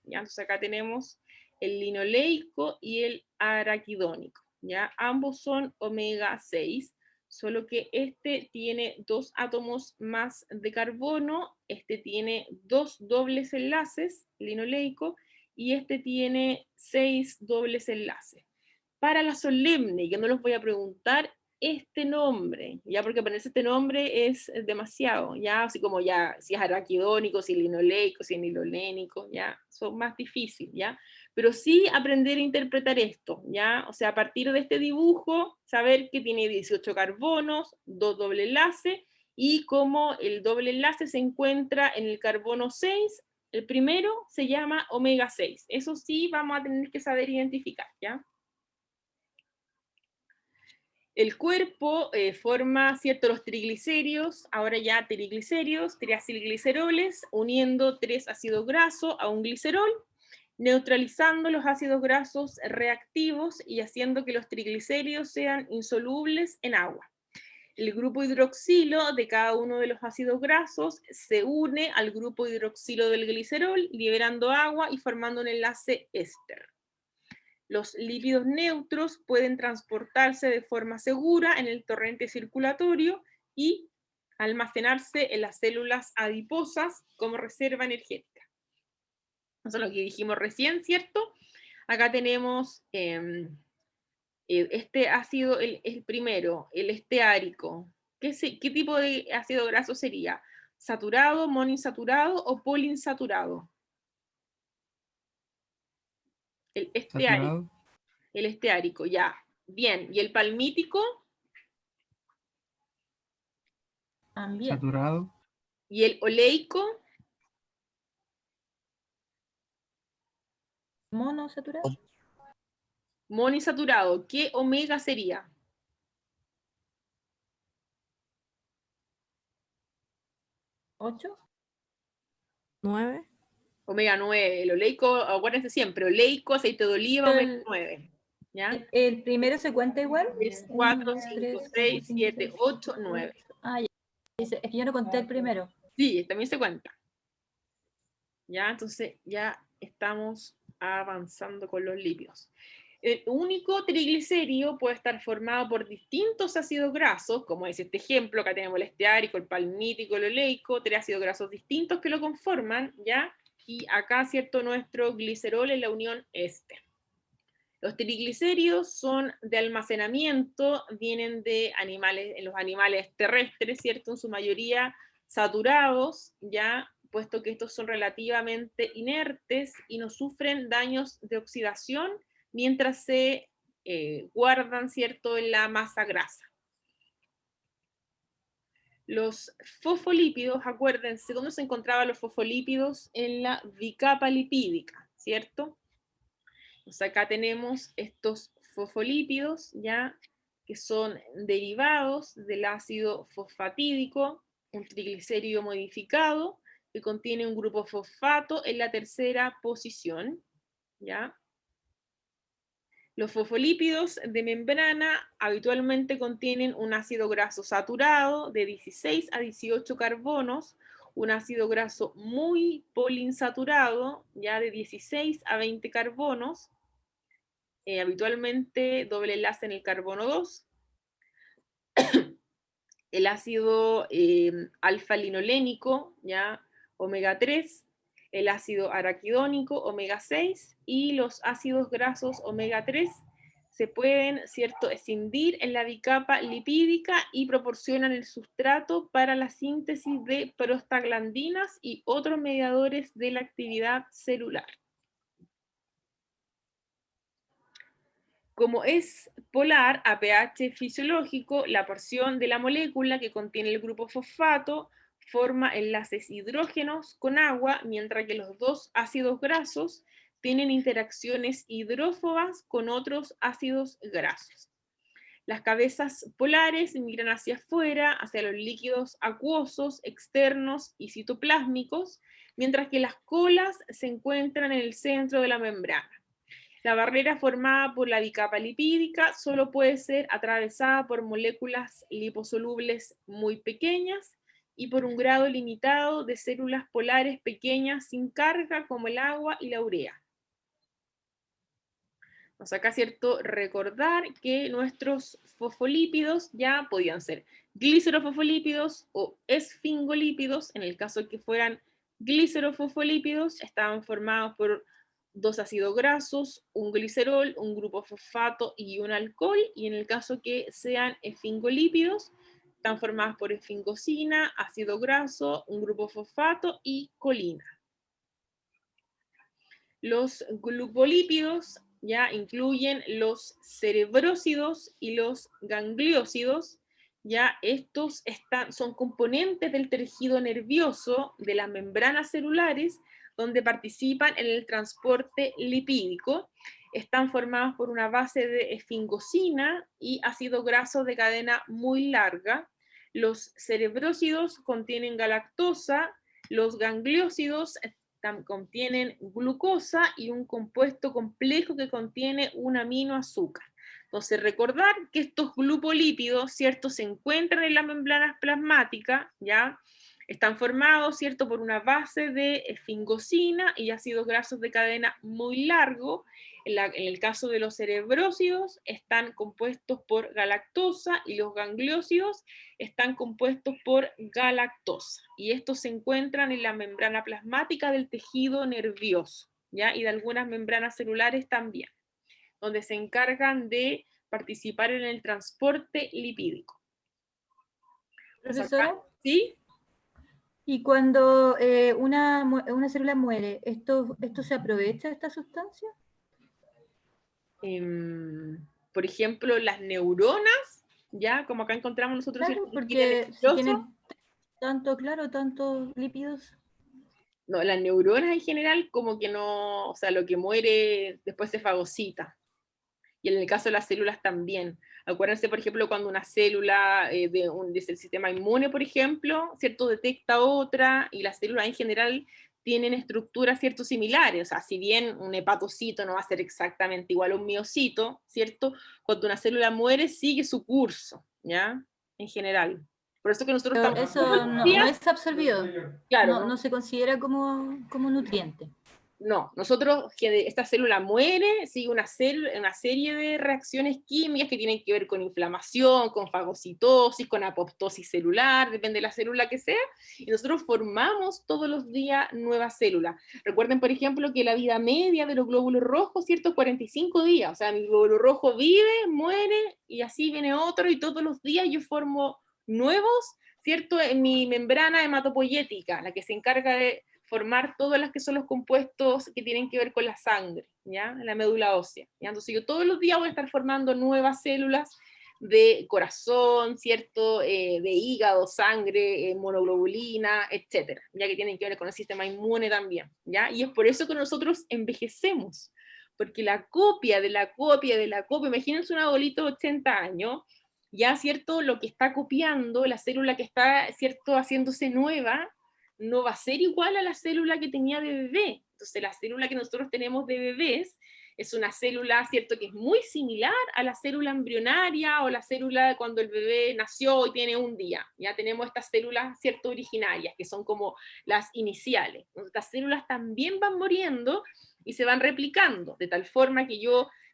¿Ya? Entonces acá tenemos el linoleico y el araquidónico. ¿Ya? Ambos son omega 6, solo que este tiene 2 átomos más de carbono, este tiene 2 dobles enlaces, linoleico, y este tiene 6 dobles enlaces. Para la solemne, que no los voy a preguntar, este nombre, ya porque ponerse este nombre es demasiado, ya, así como ya, si es araquidónico, si es linoleico, si es nilolénico, ya, son más difíciles, ya, pero sí aprender a interpretar esto, ya, o sea, a partir de este dibujo, saber que tiene 18 carbonos, 2 doble enlaces, y como el doble enlace se encuentra en el carbono 6, el primero se llama omega 6, eso sí vamos a tener que saber identificar, ¿ya? El cuerpo forma, ¿cierto?, los triglicéridos, ahora ya triglicéridos, triacilgliceroles, uniendo 3 ácidos grasos a un glicerol, neutralizando los ácidos grasos reactivos y haciendo que los triglicéridos sean insolubles en agua. El grupo hidroxilo de cada uno de los ácidos grasos se une al grupo hidroxilo del glicerol, liberando agua y formando un enlace éster. Los lípidos neutros pueden transportarse de forma segura en el torrente circulatorio y almacenarse en las células adiposas como reserva energética. Eso es lo que dijimos recién, ¿cierto? Acá tenemos este ácido, el primero, el esteárico. ¿Qué tipo de ácido graso sería? ¿Saturado, monoinsaturado o poliinsaturado? El esteárico. Saturado. El esteárico, ya. Bien. ¿Y el palmítico? También. Saturado. ¿Y el oleico? Monosaturado. Monoinsaturado. ¿Qué omega sería? 8. 9. Omega 9. El oleico, acuérdense siempre, oleico, aceite de oliva, omega 9. ¿Ya? ¿El primero se cuenta igual? 3, 1, 4, 2, 5, 3, 6, 7, 8, 9. Ah, ya. Es que yo no conté el primero. Sí, también se cuenta. ¿Ya? Entonces ya estamos avanzando con los lípidos. El único triglicérido puede estar formado por distintos ácidos grasos, como es este ejemplo, acá tenemos el esteárico, el palmítico, el oleico, 3 ácidos grasos distintos que lo conforman, ¿ya? Y acá, ¿cierto? Nuestro glicerol es la unión éster. Los triglicéridos son de almacenamiento, vienen de animales, en los animales terrestres, ¿cierto? En su mayoría saturados, ¿ya? Puesto que estos son relativamente inertes y no sufren daños de oxidación mientras se guardan, ¿cierto?, en la masa grasa. Los fosfolípidos, acuérdense, ¿dónde se encontraban los fosfolípidos? En la bicapa lipídica, ¿cierto? Entonces acá tenemos estos fosfolípidos, ¿ya?, que son derivados del ácido fosfatídico, un triglicérido modificado, que contiene un grupo fosfato en la tercera posición, ¿ya? Los fosfolípidos de membrana habitualmente contienen un ácido graso saturado de 16 a 18 carbonos, un ácido graso muy poliinsaturado, ya de 16 a 20 carbonos, habitualmente doble enlace en el carbono 2, el ácido alfa-linolénico, ya omega 3, el ácido araquidónico omega 6 y los ácidos grasos omega 3 se pueden, ¿cierto?, escindir en la bicapa lipídica y proporcionan el sustrato para la síntesis de prostaglandinas y otros mediadores de la actividad celular. Como es polar a pH fisiológico, la porción de la molécula que contiene el grupo fosfato forma enlaces hidrógenos con agua, mientras que los dos ácidos grasos tienen interacciones hidrófobas con otros ácidos grasos. Las cabezas polares migran hacia afuera, hacia los líquidos acuosos, externos y citoplásmicos, mientras que las colas se encuentran en el centro de la membrana. La barrera formada por la bicapa lipídica solo puede ser atravesada por moléculas liposolubles muy pequeñas y por un grado limitado de células polares pequeñas sin carga como el agua y la urea. Nos acá, ¿cierto?, recordar que nuestros fosfolípidos ya podían ser glicerofosfolípidos o esfingolípidos. En el caso de que fueran glicerofosfolípidos, estaban formados por dos ácidos grasos, un glicerol, un grupo fosfato y un alcohol, y en el caso que sean esfingolípidos, están formados por esfingosina, ácido graso, un grupo fosfato y colina. Los glucolípidos ya incluyen los cerebrósidos y los gangliósidos. Ya estos son componentes del tejido nervioso de las membranas celulares, donde participan en el transporte lipídico. Están formados por una base de esfingosina y ácido graso de cadena muy larga. Los cerebrósidos contienen galactosa, los gangliósidos contienen glucosa y un compuesto complejo que contiene un aminoazúcar. Entonces, recordar que estos glucolípidos, ¿cierto?, se encuentran en las membranas plasmáticas, ¿ya? Están formados, ¿cierto?, por una base de esfingosina y ácidos grasos de cadena muy largo. En el caso de los cerebrósidos, están compuestos por galactosa y los gangliósidos están compuestos por galactosa. Y estos se encuentran en la membrana plasmática del tejido nervioso, ¿ya? Y de algunas membranas celulares también, donde se encargan de participar en el transporte lipídico. Profesora, ¿Sí? y cuando una célula muere, ¿esto se aprovecha de esta sustancia? Por ejemplo, las neuronas, ya, como acá encontramos nosotros. Claro, porque si tienen tantos lípidos. No, las neuronas en general como que no, o sea, lo que muere después se fagocita. Y en el caso de las células también. Acuérdense, por ejemplo, cuando una célula del sistema inmune, por ejemplo, ¿cierto?, detecta otra, y las células en general tienen estructuras, ¿cierto?, similares. O sea, si bien un hepatocito no va a ser exactamente igual a un miocito, ¿cierto?, cuando una célula muere sigue su curso, ¿ya? En general. Por eso que nosotros Pero eso no es absorbido. Claro, no se considera como nutriente. No, nosotros, que esta célula muere, sigue una serie de reacciones químicas que tienen que ver con inflamación, con fagocitosis, con apoptosis celular, depende de la célula que sea, y nosotros formamos todos los días nuevas células. Recuerden, por ejemplo, que la vida media de los glóbulos rojos, ¿cierto?, 45 días, o sea, mi glóbulo rojo vive, muere, y así viene otro, y todos los días yo formo nuevos, ¿cierto?, en mi membrana hematopoyética, la que se encarga de formar todas las que son los compuestos que tienen que ver con la sangre, ¿ya?, la médula ósea, ¿ya? Entonces yo todos los días voy a estar formando nuevas células de corazón, ¿cierto?, de hígado, sangre, monoglobulina, etcétera, ya que tienen que ver con el sistema inmune también, ¿ya? Y es por eso que nosotros envejecemos, porque la copia de la copia de la copia, imagínense un abuelito de 80 años, ya, ¿cierto?, lo que está copiando, la célula que está, ¿cierto?, haciéndose nueva, no va a ser igual a la célula que tenía de bebé. Entonces la célula que nosotros tenemos de bebés Es una célula, ¿cierto?, que es muy similar a la célula embrionaria o la célula de cuando el bebé nació y tiene un día. Ya tenemos estas células, ¿cierto?, originarias, que son como las iniciales. Estas células también van muriendo y se van replicando, de tal forma que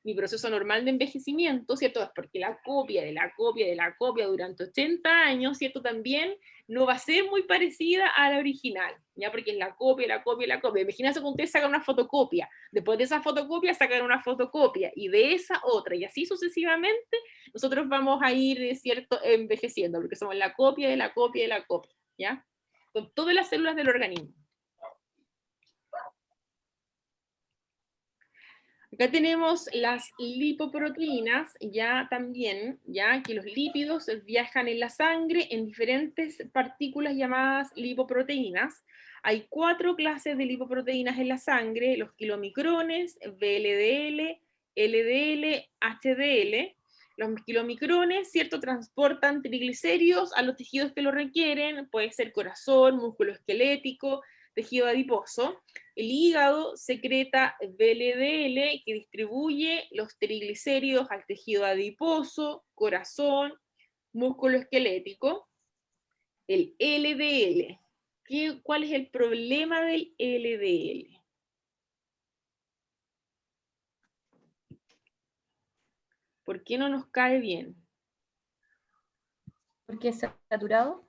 mi proceso normal de envejecimiento, ¿cierto?, es porque la copia de la copia de la copia durante 80 años, ¿cierto?, también no va a ser muy parecida a la original, ¿ya? Porque es la copia, la copia, la copia. Imagínense que ustedes sacan una fotocopia, después de esa fotocopia sacan una fotocopia, y de esa otra, y así sucesivamente, nosotros vamos a ir, ¿cierto?, envejeciendo, porque somos la copia de la copia de la copia, ¿ya? Con todas las células del organismo. Acá tenemos las lipoproteínas, ya también, ya que los lípidos viajan en la sangre en diferentes partículas llamadas lipoproteínas. Hay 4 clases de lipoproteínas en la sangre: los kilomicrones, VLDL, LDL, HDL. Los kilomicrones, ¿cierto?, transportan triglicéridos a los tejidos que lo requieren, puede ser corazón, músculo esquelético, tejido adiposo. El hígado secreta VLDL, que distribuye los triglicéridos al tejido adiposo, corazón, músculo esquelético. El LDL. ¿Cuál es el problema del LDL? ¿Por qué no nos cae bien? Porque es saturado.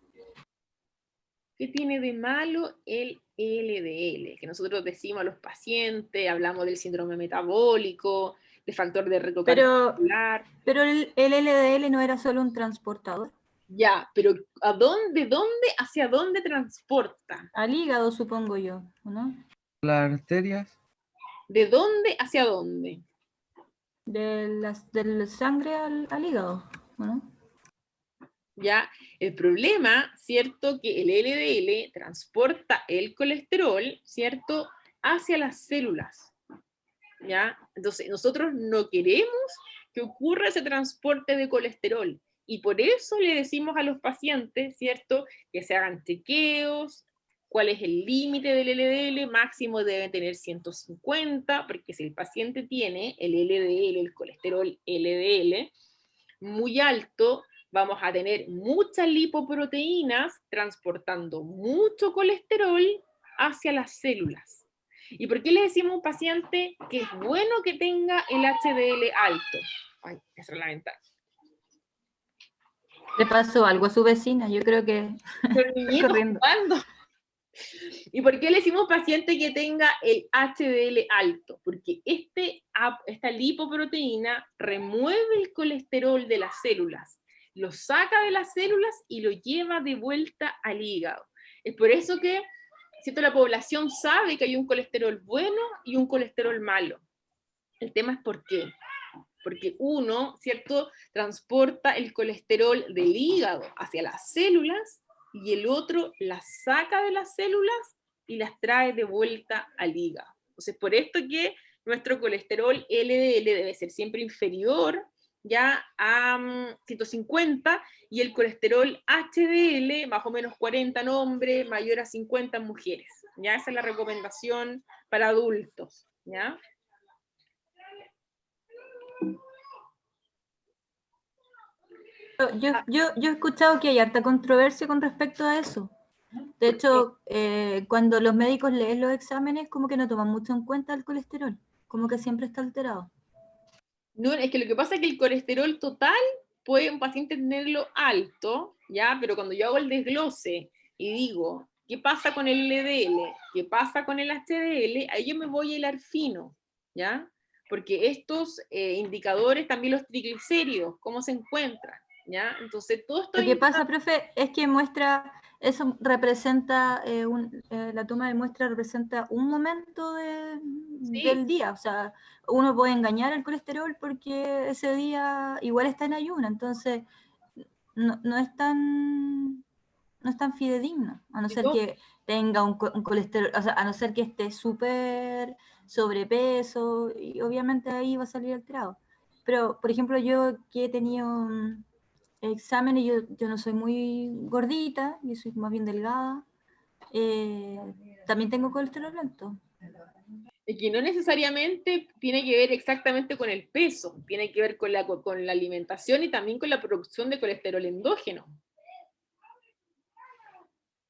¿Qué tiene de malo el LDL? Que nosotros decimos a los pacientes, hablamos del síndrome metabólico, de factor de riesgo cardiovascular. Pero el LDL no era solo un transportador. Ya, pero hacia dónde transporta? Al hígado, supongo yo, ¿no? Las arterias. ¿De dónde hacia dónde? Del sangre al hígado, ¿no? Ya, el problema, ¿cierto?, que el LDL transporta el colesterol, ¿cierto?, hacia las células, ¿ya? Entonces, nosotros no queremos que ocurra ese transporte de colesterol, y por eso le decimos a los pacientes, ¿cierto?, que se hagan chequeos. ¿Cuál es el límite del LDL? Máximo debe tener 150, porque si el paciente tiene el LDL, el colesterol LDL, muy alto, vamos a tener muchas lipoproteínas transportando mucho colesterol hacia las células. ¿Y por qué le decimos a un paciente que es bueno que tenga el HDL alto? Ay, esa es la ventana. Le pasó algo a su vecina, yo creo que corriendo. Jugando. ¿Y por qué le decimos paciente que tenga el HDL alto? Porque esta lipoproteína remueve el colesterol de las células, lo saca de las células y lo lleva de vuelta al hígado. Es por eso que, ¿cierto?, la población sabe que hay un colesterol bueno y un colesterol malo. El tema es por qué. Porque uno, ¿cierto?, transporta el colesterol del hígado hacia las células, y el otro las saca de las células y las trae de vuelta al hígado. Entonces, por esto que nuestro colesterol LDL debe ser siempre inferior ya a 150, y el colesterol HDL más o menos 40 en hombres, mayor a 50 en mujeres. ¿Ya? Esa es la recomendación para adultos. ¿Ya? Yo he escuchado que hay harta controversia con respecto a eso. De hecho, cuando los médicos leen los exámenes, como que no toman mucho en cuenta el colesterol, como que siempre está alterado. No, es que lo que pasa es que el colesterol total puede un paciente tenerlo alto, ¿ya? Pero cuando yo hago el desglose y digo, ¿qué pasa con el LDL? ¿Qué pasa con el HDL? Ahí yo me voy a hilar fino, ¿ya? Porque estos indicadores, también los triglicéridos, ¿cómo se encuentran? ¿Ya? Entonces, todo esto... Lo que pasa, profe, es que muestra, eso representa, la toma de muestra representa un momento del día. O sea, uno puede engañar al colesterol porque ese día igual está en ayuno, entonces no es tan fidedigno, a no ser que tenga un colesterol, o sea, a no ser que esté súper sobrepeso, y obviamente ahí va a salir alterado. Pero, por ejemplo, yo que he tenido exámenes, yo no soy muy gordita, yo soy más bien delgada, también tengo colesterol alto. Es que no necesariamente tiene que ver exactamente con el peso, tiene que ver con la alimentación y también con la producción de colesterol endógeno.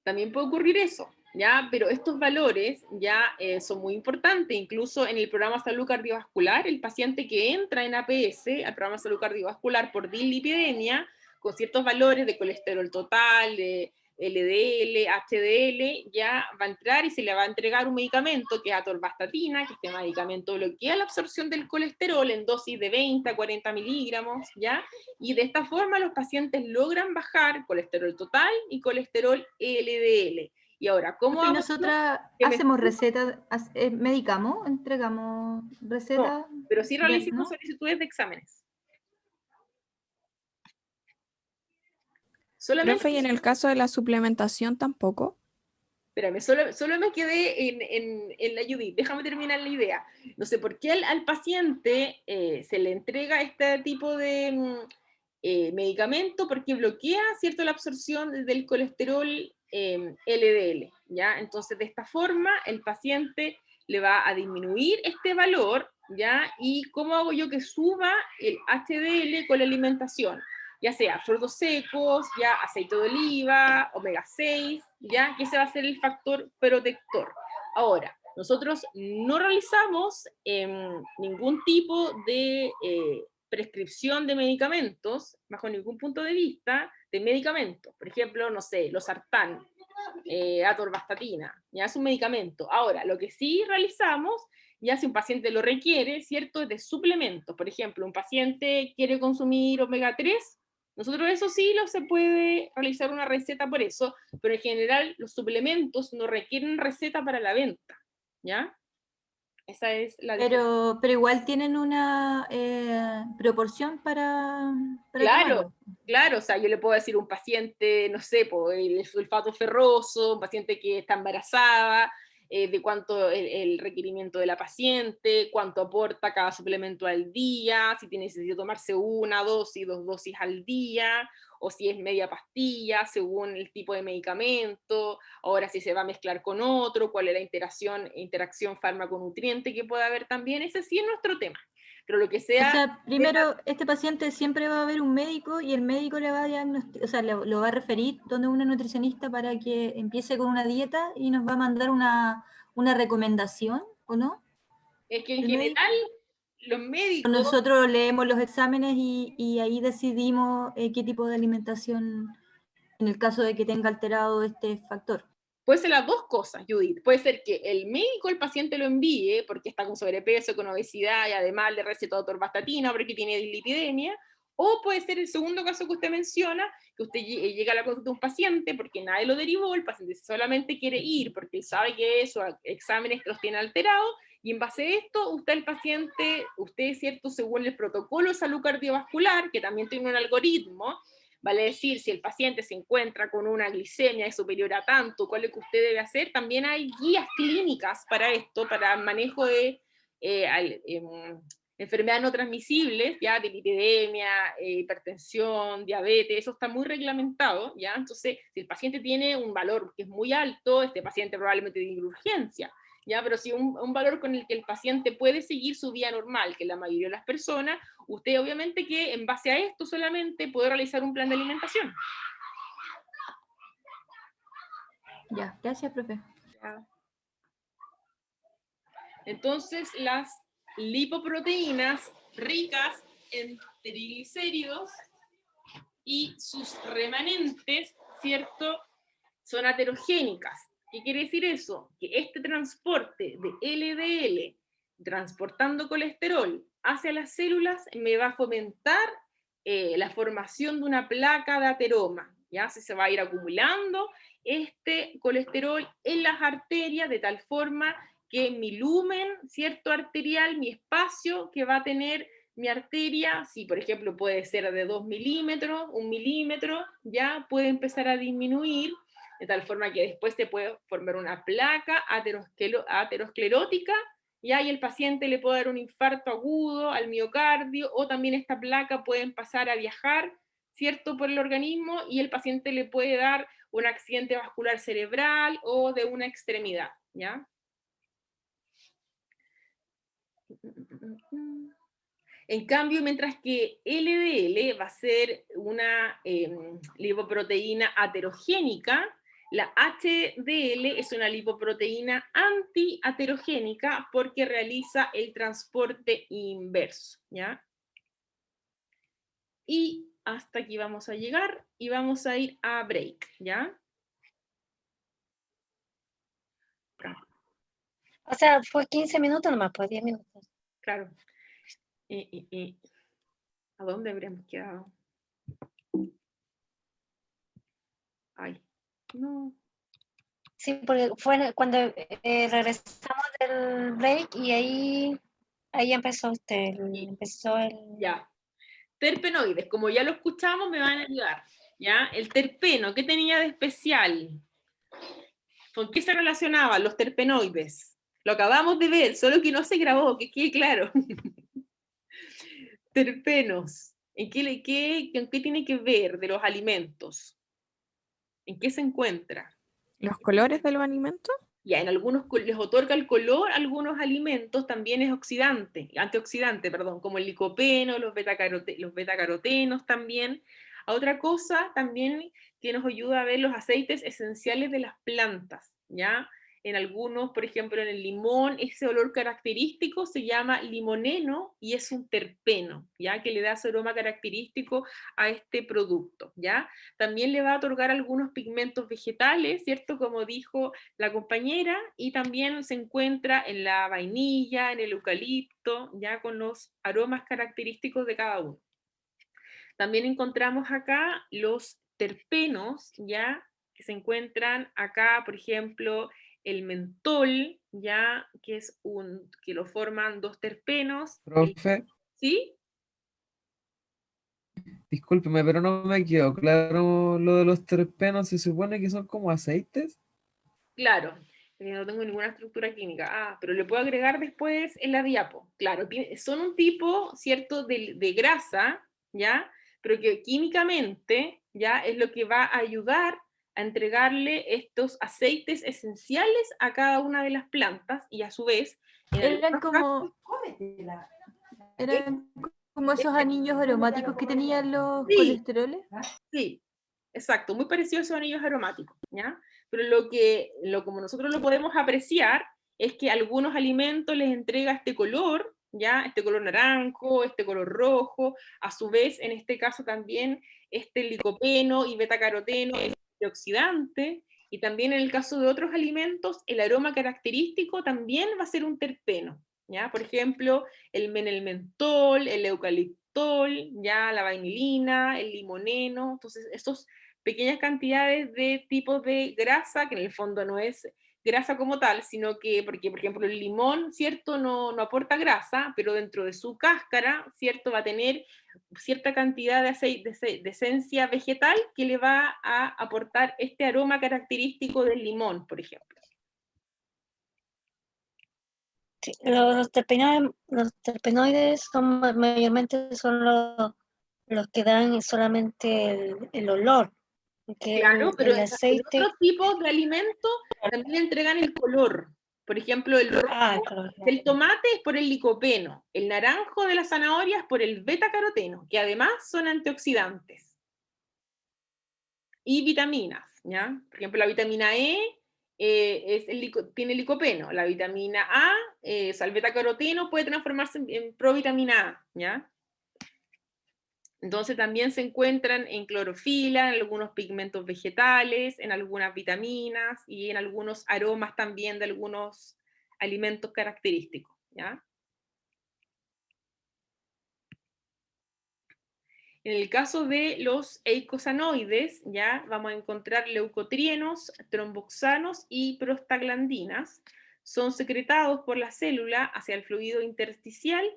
También puede ocurrir eso, ¿ya? Pero estos valores ya son muy importantes, incluso en el programa Salud Cardiovascular, el paciente que entra en APS, al programa Salud Cardiovascular por dislipidemia, con ciertos valores de colesterol total, de LDL, HDL, ya va a entrar y se le va a entregar un medicamento que es atorvastatina, que este medicamento bloquea la absorción del colesterol en dosis de 20 a 40 miligramos, ¿ya? Y de esta forma los pacientes logran bajar colesterol total y colesterol LDL. Y ahora, ¿cómo Profe, hago nosotras que me- hacemos recetas, medicamos, entregamos recetas, No, pero sí realicemos ¿no? solicitudes de exámenes. Solamente, Profe, y en el caso de la suplementación tampoco. espérame, solo me quedé en la Judith, déjame terminar la idea. No sé por qué al paciente se le entrega este tipo de medicamento, porque bloquea, ¿cierto?, la absorción del colesterol LDL, ¿ya? Entonces, de esta forma, el paciente le va a disminuir este valor, ¿ya? ¿Y cómo hago yo que suba el HDL con la alimentación? Ya sea frutos secos, ya aceite de oliva, omega 6, ya que ese va a ser el factor protector. Ahora, nosotros no realizamos ningún tipo de prescripción de medicamentos, bajo ningún punto de vista, de medicamentos. Por ejemplo, no sé, los sartán, atorvastatina, ya es un medicamento. Ahora, lo que sí realizamos, ya si un paciente lo requiere, ¿cierto?, es de suplementos. Por ejemplo, un paciente quiere consumir omega 3, nosotros eso sí lo se puede realizar una receta por eso, pero en general los suplementos no requieren receta para la venta, ¿ya? Esa es la diferencia. Pero igual tienen una proporción para Claro, tomarlo. claro, o sea, yo le puedo decir a un paciente, no sé, por el sulfato ferroso, un paciente que está embarazada, de cuánto el requerimiento de la paciente, cuánto aporta cada suplemento al día, si tiene necesidad de tomarse una dosis, 2 dosis al día, o si es media pastilla, según el tipo de medicamento, ahora si se va a mezclar con otro, cuál es la interacción fármaco-nutriente que puede haber también, ese sí es nuestro tema. Pero lo que O sea sea, primero, este paciente siempre va a ver un médico y el médico le va a diagnosticar, o sea, lo va a referir donde una nutricionista para que empiece con una dieta y nos va a mandar una recomendación, ¿o no? es que en El médico. general los médicos, Nosotros leemos los exámenes y ahí decidimos qué tipo de alimentación, en el caso de que tenga alterado este factor. puede ser las dos cosas, Judith. Puede ser que el médico el paciente lo envíe porque está con sobrepeso, con obesidad y además le recetó atorvastatina porque tiene dislipidemia, o puede ser el segundo caso que usted menciona, que usted llega a la consulta de un paciente porque nadie lo derivó, el paciente solamente quiere ir porque él sabe que esos exámenes los tiene alterados, y en base a esto, usted el paciente, usted, ¿cierto?, según el protocolo de salud cardiovascular, que también tiene un algoritmo, vale decir, si el paciente se encuentra con una glicemia superior a tanto, cuál es lo que usted debe hacer, también hay guías clínicas para esto, para el manejo de enfermedades no transmisibles, ya, de lipidemia, hipertensión, diabetes, eso está muy reglamentado, ya. Entonces, si el paciente tiene un valor que es muy alto, este paciente probablemente tiene urgencia, ya, pero si un valor con el que el paciente puede seguir su vida normal, que la mayoría de las personas, usted obviamente que en base a esto solamente puede realizar un plan de alimentación. Ya, gracias, profe. Entonces, las lipoproteínas ricas en triglicéridos y sus remanentes, ¿cierto?, son aterogénicas. ¿Qué quiere decir eso? Que este transporte de LDL transportando colesterol hacia las células me va a fomentar la formación de una placa de ateroma, ¿ya? Se va a ir acumulando este colesterol en las arterias de tal forma que mi lumen, ¿cierto?, arterial, mi espacio que va a tener mi arteria, si por ejemplo puede ser de 2 milímetros, 1 milímetro, ya puede empezar a disminuir, de tal forma que después se puede formar una placa aterosclerótica, y ahí el paciente le puede dar un infarto agudo al miocardio, o también esta placa puede pasar a viajar, ¿cierto?, por el organismo, y el paciente le puede dar un accidente vascular cerebral o de una extremidad, ¿ya? En cambio, mientras que LDL va a ser una lipoproteína aterogénica, la HDL es una lipoproteína antiaterogénica porque realiza el transporte inverso, ¿ya? Y hasta aquí vamos a llegar y vamos a ir a break, ¿ya? O sea, fue 15 minutos nomás, pues 10 minutos. Claro. ¿A dónde habríamos quedado? Ay, no. Sí, porque fue cuando regresamos del break y ahí empezó usted, empezó el... Ya. Terpenoides, como ya lo escuchamos, me van a ayudar. ¿Ya? El terpeno, ¿qué tenía de especial? ¿Con qué se relacionaban los terpenoides? Lo acabamos de ver, solo que no se grabó, que quede claro. Terpenos, ¿con qué tiene que ver de los alimentos? ¿En qué se encuentra? ¿Los colores de los alimentos? Ya, en algunos les otorga el color a algunos alimentos, también es antioxidante, perdón, como el licopeno, los betacarotenos también. A otra cosa también que nos ayuda a ver los aceites esenciales de las plantas, ¿ya? En algunos, por ejemplo, en el limón, ese olor característico se llama limoneno y es un terpeno, ¿ya? Que le da ese aroma característico a este producto, ¿ya? También le va a otorgar algunos pigmentos vegetales, ¿cierto? Como dijo la compañera, y también se encuentra en la vainilla, en el eucalipto, ya con los aromas característicos de cada uno. También encontramos acá los terpenos, ya, que se encuentran acá, por ejemplo, el mentol, ya, que lo forman dos terpenos. Profe, ¿Sí? discúlpeme, pero no me quedó claro lo de los terpenos. ¿Se supone que son como aceites? Claro, no tengo ninguna estructura química. Ah, pero le puedo agregar después en la diapo. Claro, son un tipo, ¿cierto?, de grasa, ¿ya? Pero que químicamente, ¿ya?, es lo que va a ayudar a entregarle estos aceites esenciales a cada una de las plantas y a su vez, Eran como esos anillos aromáticos que tenían los Sí. colesteroles. Sí, exacto, muy parecido a esos anillos aromáticos, ¿ya? Pero como nosotros lo podemos apreciar es que algunos alimentos les entrega este color, ¿ya? Este color naranjo, este color rojo, a su vez, en este caso también, este licopeno y betacaroteno es antioxidante, y también en el caso de otros alimentos, el aroma característico también va a ser un terpeno, ¿ya? Por ejemplo, el mentol, el eucaliptol, ya la vanilina, el limoneno. Entonces, estas pequeñas cantidades de tipos de grasa, que en el fondo no es grasa como tal, sino que, porque por ejemplo el limón, ¿cierto?, no aporta grasa, pero dentro de su cáscara, ¿cierto?, va a tener cierta cantidad de aceite, de esencia vegetal que le va a aportar este aroma característico del limón, por ejemplo. Sí, los terpenoides son mayormente son los que dan solamente el olor, porque Claro, pero el aceite... otros tipos de alimentos también entregan el color. Por ejemplo, el rojo del tomate es por el licopeno, el naranjo de la zanahoria es por el betacaroteno, que además son antioxidantes. Y vitaminas, ¿ya? Por ejemplo, la vitamina E tiene licopeno, la vitamina A, o sea, el betacaroteno puede transformarse en provitamina A, ¿ya? Entonces también se encuentran en clorofila, en algunos pigmentos vegetales, en algunas vitaminas y en algunos aromas también de algunos alimentos característicos, ¿ya? En el caso de los eicosanoides, ya vamos a encontrar leucotrienos, tromboxanos y prostaglandinas. Son secretados por la célula hacia el fluido intersticial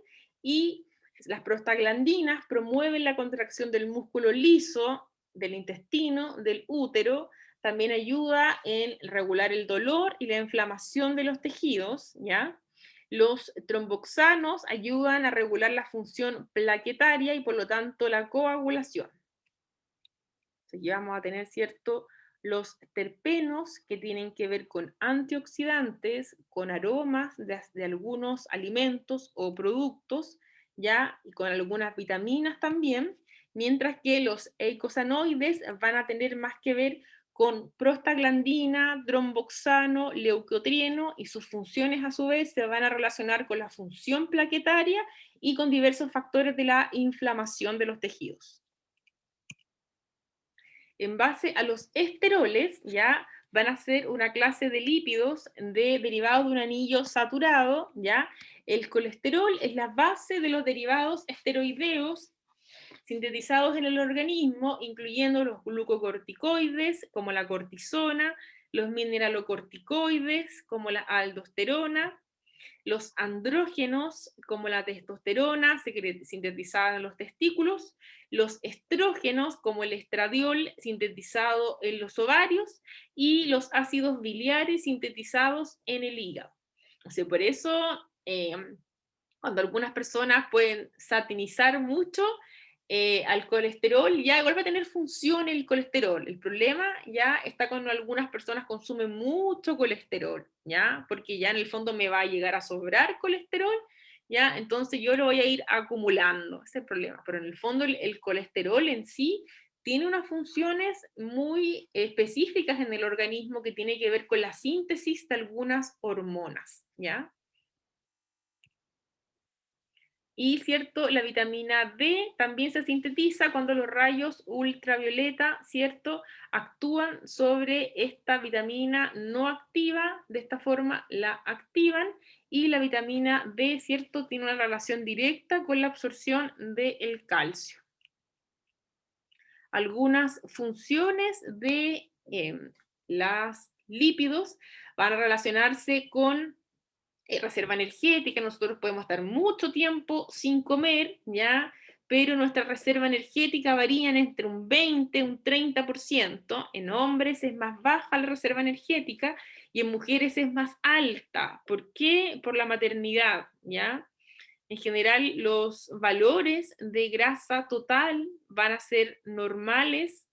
y las prostaglandinas promueven la contracción del músculo liso, del intestino, del útero. También ayuda en regular el dolor y la inflamación de los tejidos, ¿ya? Los tromboxanos ayudan a regular la función plaquetaria y por lo tanto la coagulación. Así que vamos a tener, ¿cierto?, los terpenos, que tienen que ver con antioxidantes, con aromas de algunos alimentos o productos, ¿ya? Y con algunas vitaminas también, mientras que los eicosanoides van a tener más que ver con prostaglandina, tromboxano, leucotrieno, y sus funciones a su vez se van a relacionar con la función plaquetaria y con diversos factores de la inflamación de los tejidos. En base a los esteroles, ya van a ser una clase de lípidos derivados de un anillo saturado, ya. El colesterol es la base de los derivados esteroideos sintetizados en el organismo, incluyendo los glucocorticoides, como la cortisona, los mineralocorticoides, como la aldosterona, los andrógenos, como la testosterona, sintetizada en los testículos, los estrógenos, como el estradiol, sintetizado en los ovarios, y los ácidos biliares, sintetizados en el hígado. O sea, por eso, cuando algunas personas pueden satinizar mucho al colesterol, ya igual va a tener función el colesterol. El problema ya está cuando algunas personas consumen mucho colesterol, ¿ya? Porque ya en el fondo me va a llegar a sobrar colesterol, ¿ya? Entonces yo lo voy a ir acumulando, ese es el problema. Pero en el fondo el colesterol en sí tiene unas funciones muy específicas en el organismo que tiene que ver con la síntesis de algunas hormonas, ¿ya? Y cierto, la vitamina D también se sintetiza cuando los rayos ultravioleta, cierto, actúan sobre esta vitamina no activa, de esta forma la activan, y la vitamina D, cierto, tiene una relación directa con la absorción del calcio. Algunas funciones de los lípidos van a relacionarse con reserva energética. Nosotros podemos estar mucho tiempo sin comer, ¿ya? Pero nuestra reserva energética varía entre un 20 y un 30%. En hombres es más baja la reserva energética y en mujeres es más alta. ¿Por qué? Por la maternidad, ¿ya? En general, los valores de grasa total van a ser normales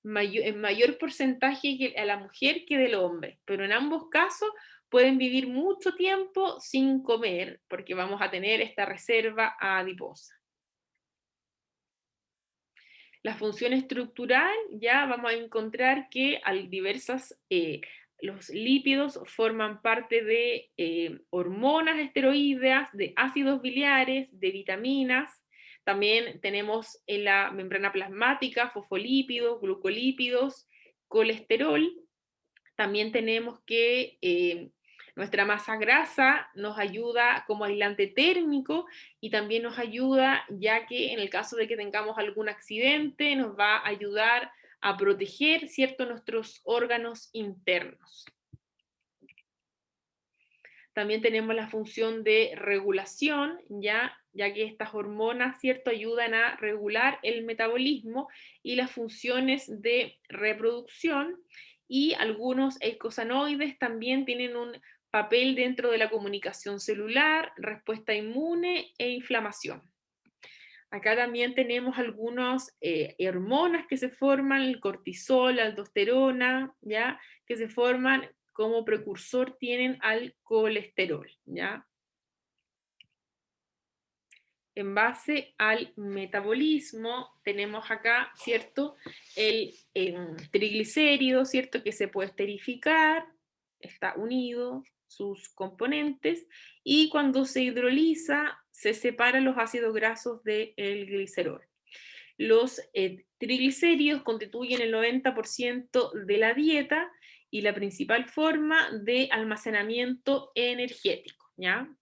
en mayor porcentaje a la mujer que del hombre, pero en ambos casos pueden vivir mucho tiempo sin comer, porque vamos a tener esta reserva adiposa. La función estructural, ya vamos a encontrar que los lípidos forman parte de hormonas esteroideas, de ácidos biliares, de vitaminas. También tenemos en la membrana plasmática fosfolípidos, glucolípidos, colesterol. También tenemos que nuestra masa grasa nos ayuda como aislante térmico y también nos ayuda, ya que en el caso de que tengamos algún accidente, nos va a ayudar a proteger, ¿cierto?, nuestros órganos internos. También tenemos la función de regulación, ya que estas hormonas, ¿cierto?, ayudan a regular el metabolismo y las funciones de reproducción, y algunos eicosanoides también tienen un papel dentro de la comunicación celular, respuesta inmune e inflamación. Acá también tenemos algunas hormonas que se forman, el cortisol, la aldosterona, ¿ya?, que se forman como precursor, tienen al colesterol, ¿ya? En base al metabolismo, tenemos acá, ¿cierto?, el triglicérido, ¿cierto?, que se puede esterificar, está unido, sus componentes, y cuando se hidroliza, se separan los ácidos grasos del glicerol. Los triglicéridos constituyen el 90% de la dieta y la principal forma de almacenamiento energético, ¿ya?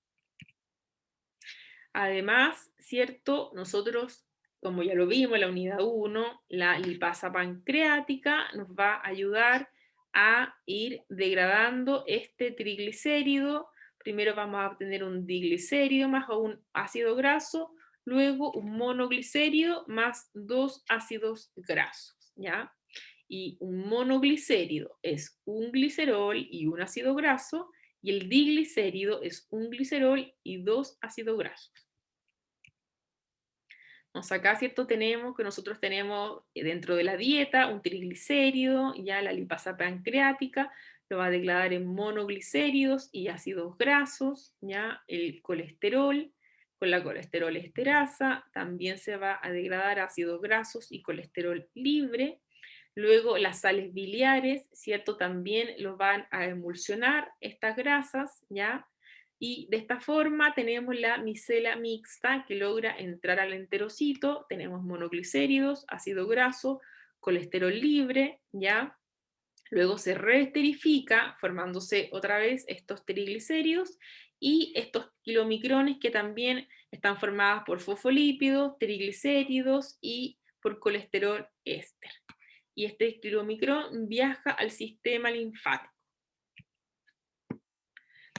Además, ¿cierto?, nosotros, como ya lo vimos en la unidad 1, la lipasa pancreática nos va a ayudar a ir degradando este triglicérido. Primero vamos a obtener un diglicérido más un ácido graso, luego un monoglicérido más 2 ácidos grasos, ¿ya? Y un monoglicérido es un glicerol y un ácido graso, y el diglicérido es un glicerol y 2 ácidos grasos. Entonces acá, ¿cierto? Tenemos que nosotros tenemos dentro de la dieta un triglicérido, ya la lipasa pancreática lo va a degradar en monoglicéridos y ácidos grasos, ya el colesterol, con la colesterol esterasa, también se va a degradar ácidos grasos y colesterol libre. Luego las sales biliares, ¿cierto? También lo van a emulsionar estas grasas, ¿ya? Y de esta forma tenemos la micela mixta que logra entrar al enterocito, tenemos monoglicéridos, ácido graso, colesterol libre, ¿ya? Luego se reesterifica, formándose otra vez estos triglicéridos y estos kilomicrones que también están formados por fosfolípidos, triglicéridos y por colesterol éster. Y este kilomicrón viaja al sistema linfático.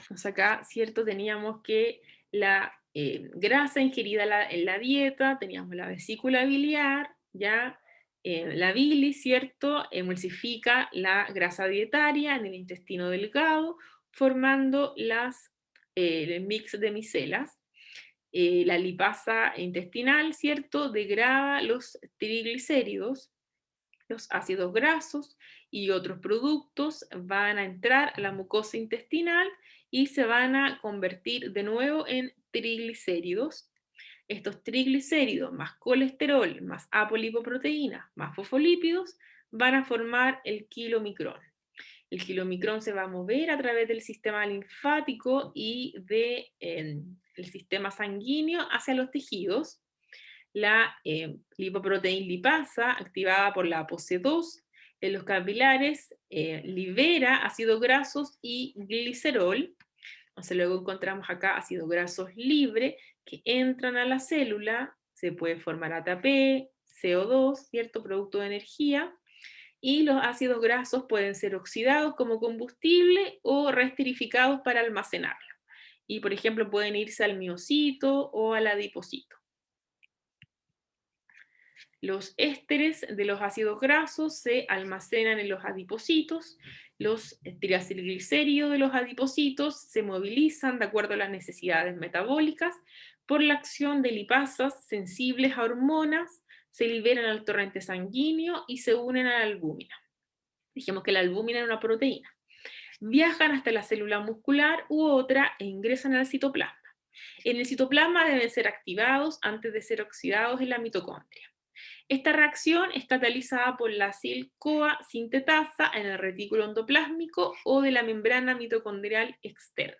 Entonces acá, ¿cierto? Teníamos que la grasa ingerida en la dieta, teníamos la vesícula biliar, ¿ya? La bilis, ¿cierto? Emulsifica la grasa dietaria en el intestino delgado, formando el mix de micelas. La lipasa intestinal, ¿cierto? Degrada los triglicéridos, los ácidos grasos y otros productos van a entrar a la mucosa intestinal y se van a convertir de nuevo en triglicéridos. Estos triglicéridos más colesterol, más apolipoproteínas, más fosfolípidos, van a formar el kilomicrón. El kilomicrón se va a mover a través del sistema linfático y del sistema sanguíneo hacia los tejidos. La lipoproteína lipasa, activada por la ApoC2 en los capilares, libera ácidos grasos y glicerol. Entonces luego encontramos acá ácidos grasos libres que entran a la célula, se puede formar ATP, CO2, ¿cierto? Producto de energía, y los ácidos grasos pueden ser oxidados como combustible o reesterificados para almacenarlo. Y por ejemplo pueden irse al miocito o al adipocito. Los ésteres de los ácidos grasos se almacenan en los adipocitos, los triacilglicéridos de los adipocitos se movilizan de acuerdo a las necesidades metabólicas por la acción de lipasas sensibles a hormonas, se liberan al torrente sanguíneo y se unen a la albúmina. Dijimos que la albúmina es una proteína. Viajan hasta la célula muscular u otra e ingresan al citoplasma. En el citoplasma deben ser activados antes de ser oxidados en la mitocondria. Esta reacción es catalizada por la ACIL-CoA sintetasa en el retículo endoplásmico o de la membrana mitocondrial externa.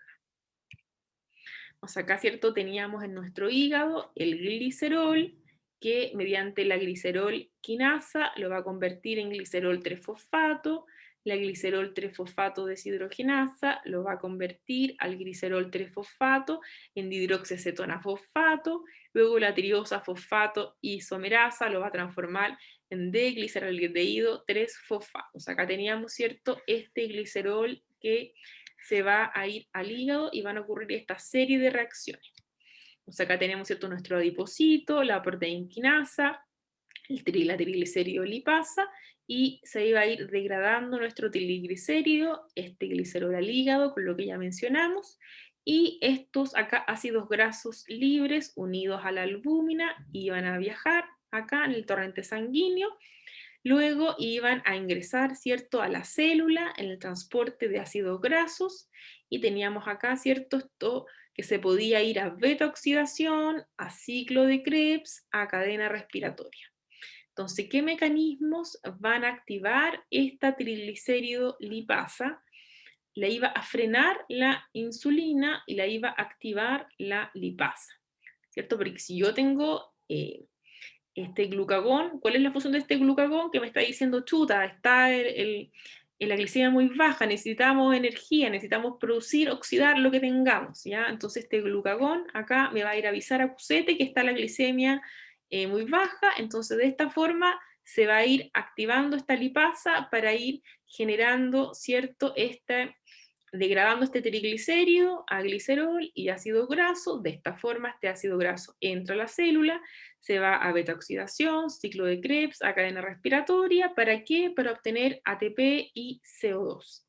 Acá, ¿cierto? Teníamos en nuestro hígado el glicerol, que mediante la glicerol quinasa lo va a convertir en glicerol 3-fosfato, la glicerol 3-fosfato deshidrogenasa lo va a convertir al glicerol 3-fosfato en dihidroxiacetona fosfato, luego la triosa fosfato isomerasa lo va a transformar en D-gliceraldehído 3-fosfato. Acá teníamos, ¿cierto? Este glicerol que se va a ir al hígado y van a ocurrir esta serie de reacciones. Acá tenemos, ¿cierto? Nuestro adipocito, la proteína quinasa, la triglicérido lipasa, y se iba a ir degradando nuestro triglicérido, este glicerol al hígado, con lo que ya mencionamos, y estos acá ácidos grasos libres unidos a la albúmina iban a viajar acá en el torrente sanguíneo, luego iban a ingresar, ¿cierto?, a la célula en el transporte de ácidos grasos, y teníamos acá, ¿cierto?, esto que se podía ir a beta-oxidación, a ciclo de Krebs, a cadena respiratoria. Entonces, ¿qué mecanismos van a activar esta triglicérido lipasa? La iba a frenar la insulina y la iba a activar la lipasa, ¿cierto? Porque si yo tengo este glucagón, ¿cuál es la función de este glucagón? Que me está diciendo, chuta, está la glicemia muy baja, necesitamos energía, necesitamos producir, oxidar lo que tengamos, ¿ya? Entonces este glucagón acá me va a ir a avisar a QST que está la glicemia muy baja, entonces de esta forma se va a ir activando esta lipasa para ir generando, ¿cierto?, degradando este triglicérido a glicerol y ácido graso. De esta forma este ácido graso entra a la célula, se va a beta-oxidación, ciclo de Krebs, a cadena respiratoria. ¿Para qué? Para obtener ATP y CO2.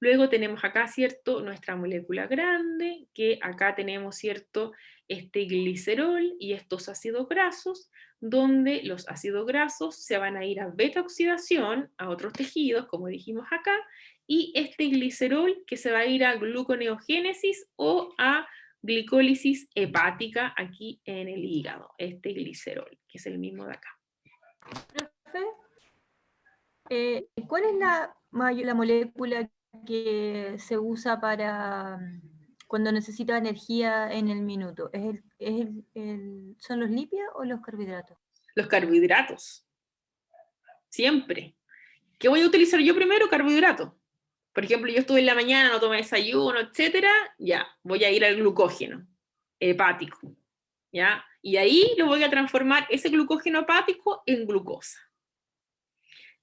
Luego tenemos acá, ¿cierto?, nuestra molécula grande, que acá tenemos, ¿cierto?, este glicerol y estos ácidos grasos, donde los ácidos grasos se van a ir a beta-oxidación a otros tejidos, como dijimos acá, y este glicerol que se va a ir a gluconeogénesis o a glicólisis hepática aquí en el hígado, este glicerol, que es el mismo de acá. Profe, ¿cuál es la molécula que se usa para cuando necesita energía en el minuto? ¿Son los lípidos o los carbohidratos? Los carbohidratos. Siempre. ¿Qué voy a utilizar yo primero? Carbohidratos. Por ejemplo, yo estuve en la mañana, no tomé desayuno, etcétera, ya, voy a ir al glucógeno hepático, ¿ya? Y ahí lo voy a transformar ese glucógeno hepático en glucosa.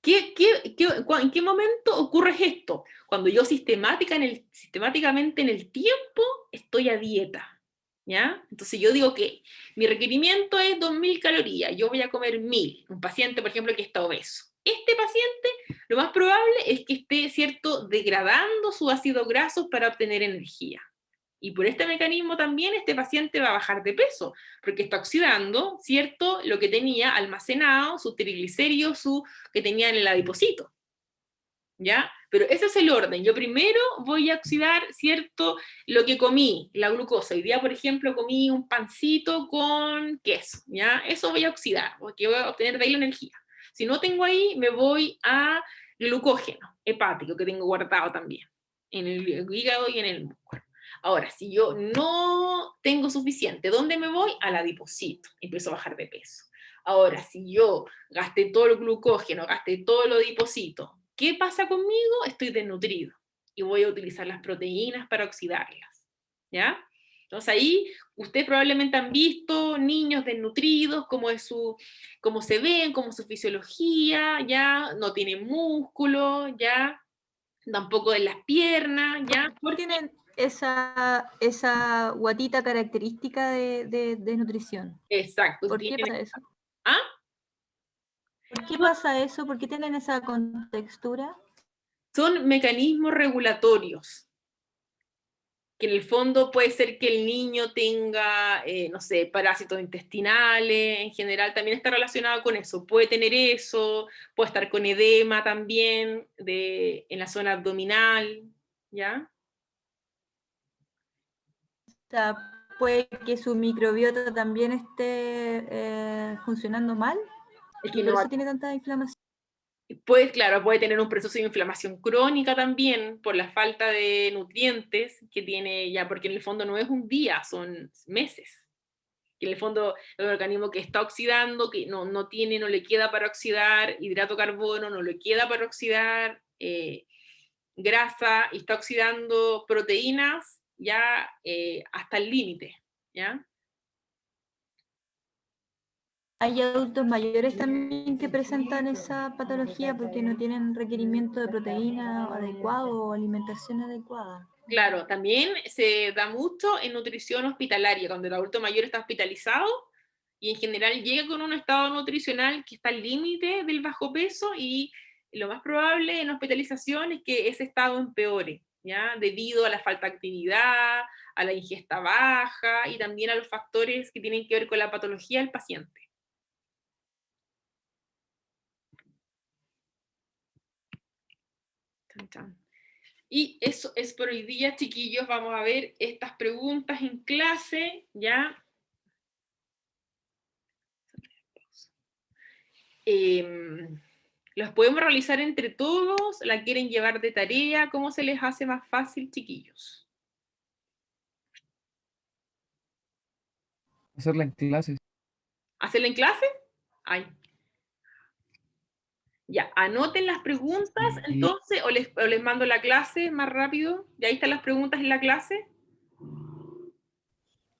¿En qué momento ocurre esto? Cuando yo sistemáticamente en el tiempo estoy a dieta, ¿ya? Entonces yo digo que mi requerimiento es 2000 calorías, yo voy a comer 1000. Un paciente, por ejemplo, que está obeso. Este paciente, lo más probable es que esté, ¿cierto?, degradando sus ácidos grasos para obtener energía. Y por este mecanismo también este paciente va a bajar de peso, porque está oxidando, ¿cierto?, lo que tenía almacenado, sus triglicéridos, que tenía en el adipocito. ¿Ya? Pero ese es el orden. Yo primero voy a oxidar, ¿cierto?, lo que comí, la glucosa. Hoy día, por ejemplo, comí un pancito con queso, ¿ya? Eso voy a oxidar, porque voy a obtener de ahí la energía. Si no tengo ahí, me voy a glucógeno hepático, que tengo guardado también, en el hígado y en el músculo. Ahora, si yo no tengo suficiente, ¿dónde me voy? Al adipocito. Empiezo a bajar de peso. Ahora, si yo gasté todo el glucógeno, gasté todo el adipocito, ¿qué pasa conmigo? Estoy desnutrido. Y voy a utilizar las proteínas para oxidarlas. ¿Ya? Entonces ahí ustedes probablemente han visto niños desnutridos, cómo se ven, cómo es su fisiología, ya no tienen músculo, ya tampoco en las piernas, ya. ¿Por qué tienen esa guatita característica de nutrición? Exacto. ¿Por qué pasa eso? ¿Ah? ¿Por qué pasa eso? ¿Por qué tienen esa contextura? Son mecanismos regulatorios, que en el fondo puede ser que el niño tenga, no sé, parásitos intestinales, en general también está relacionado con eso, puede tener eso, puede estar con edema también en la zona abdominal, ¿ya? O sea, puede que su microbiota también esté funcionando mal, Es y que por no, eso tiene tanta inflamación. claro, puede tener un proceso de inflamación crónica también por la falta de nutrientes que tiene ya, porque en el fondo no es un día, son meses. Que en el fondo es un organismo que está oxidando, que no le queda para oxidar hidrato de carbono, no le queda para oxidar grasa, y está oxidando proteínas ya hasta el límite, ¿ya? Hay adultos mayores también que presentan esa patología porque no tienen requerimiento de proteína adecuado o alimentación adecuada. Claro, también se da mucho en nutrición hospitalaria, cuando el adulto mayor está hospitalizado y en general llega con un estado nutricional que está al límite del bajo peso, y lo más probable en hospitalización es que ese estado empeore, ¿ya? Debido a la falta de actividad, a la ingesta baja y también a los factores que tienen que ver con la patología del paciente. Chan, chan. Y eso es por hoy día, chiquillos. Vamos a ver estas preguntas en clase, ¿ya? ¿Los podemos realizar entre todos? ¿La quieren llevar de tarea? ¿Cómo se les hace más fácil, chiquillos? Hacerla en clases. ¿Hacerla en clase? Ay. Ya, anoten las preguntas, Sí. entonces, o les mando la clase más rápido. ¿Y ahí están las preguntas en la clase?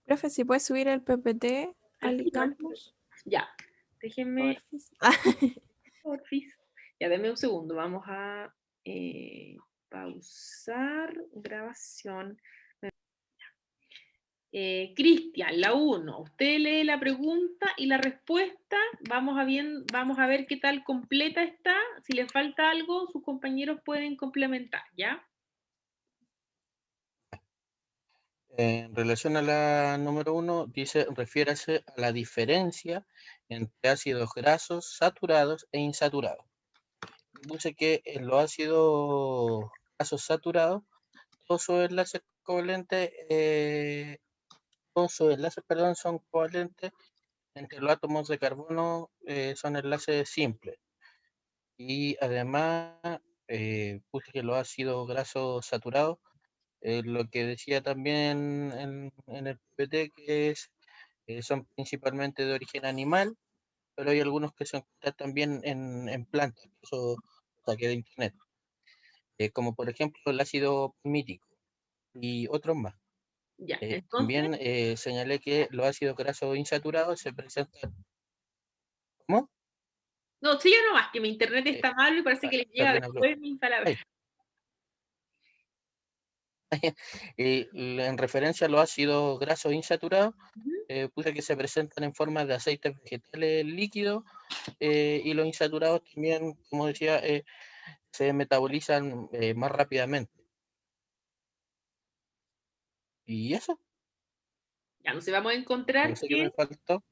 Profe, si puedes subir el PPT al campus. Ya, déjenme. Porfis. Porfis. Ya, denme un segundo. Vamos a pausar grabación. Cristian, la 1. Usted lee la pregunta y la respuesta. Vamos a ver qué tal completa está. Si le falta algo, sus compañeros pueden complementar, ¿ya? En relación a la número 1, dice, refiérase a la diferencia entre ácidos grasos saturados e insaturados. Puse que en los ácidos grasos saturados, todos sus enlaces covalentes, son covalentes entre los átomos de carbono, son enlaces simples. Y además, puse que los ácidos grasos saturados, lo que decía también en el PPT, que son principalmente de origen animal, pero hay algunos que se encuentran también en plantas, eso saqué de internet, como por ejemplo el ácido palmítico y otros más. Ya, entonces, También señalé que los ácidos grasos insaturados se presentan. ¿Cómo? no, sigue nomás, que mi internet está mal y parece que les llega Perdona, después mis palabras. Ay. En referencia a los ácidos grasos insaturados, Ujú. puse que se presentan en forma de aceites vegetales líquidos, y los insaturados también, como decía, se metabolizan más rápidamente. ¿Y eso? Ya, entonces vamos a No encontrar sé qué que me faltó.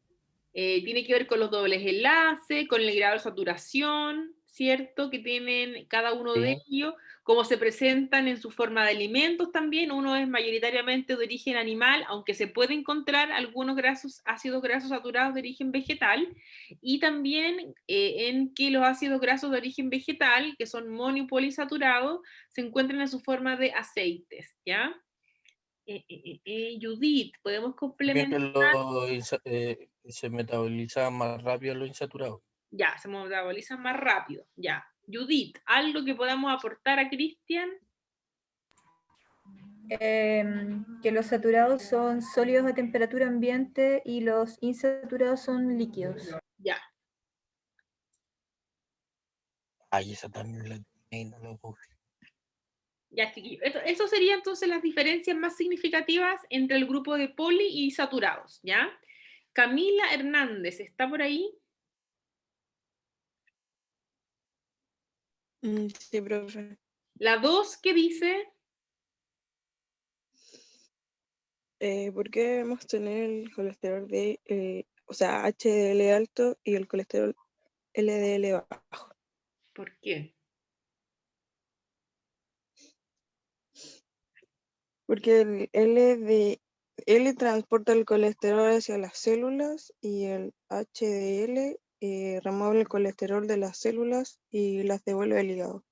tiene que ver con los dobles enlaces, con el grado de saturación, ¿cierto? Que tienen cada uno de Sí. ellos, cómo se presentan en su forma de alimentos también. Uno es mayoritariamente de origen animal, aunque se puede encontrar algunos ácidos grasos saturados de origen vegetal, y también en que los ácidos grasos de origen vegetal, que son monopolisaturados, se encuentran en su forma de aceites, ¿ya? Judith, podemos También complementar. que se metabolizaban más rápido los insaturados. Ya, se metabolizan más rápido. Ya. Judith, ¿algo que podamos aportar a Cristian? Que los saturados son sólidos a temperatura ambiente y los insaturados son líquidos. Ya. Ay, esa también la tenía y no la puse. Ya, chiquillos. Eso serían entonces las diferencias más significativas entre el grupo de poli y saturados, ¿ya? Camila Hernández, ¿está por ahí? Sí, profe. La 2, ¿qué dice? ¿Por qué debemos tener el colesterol o sea, HDL alto y el colesterol LDL bajo? ¿Por qué? Porque el L transporta el colesterol hacia las células y el HDL remueve el colesterol de las células y las devuelve al hígado.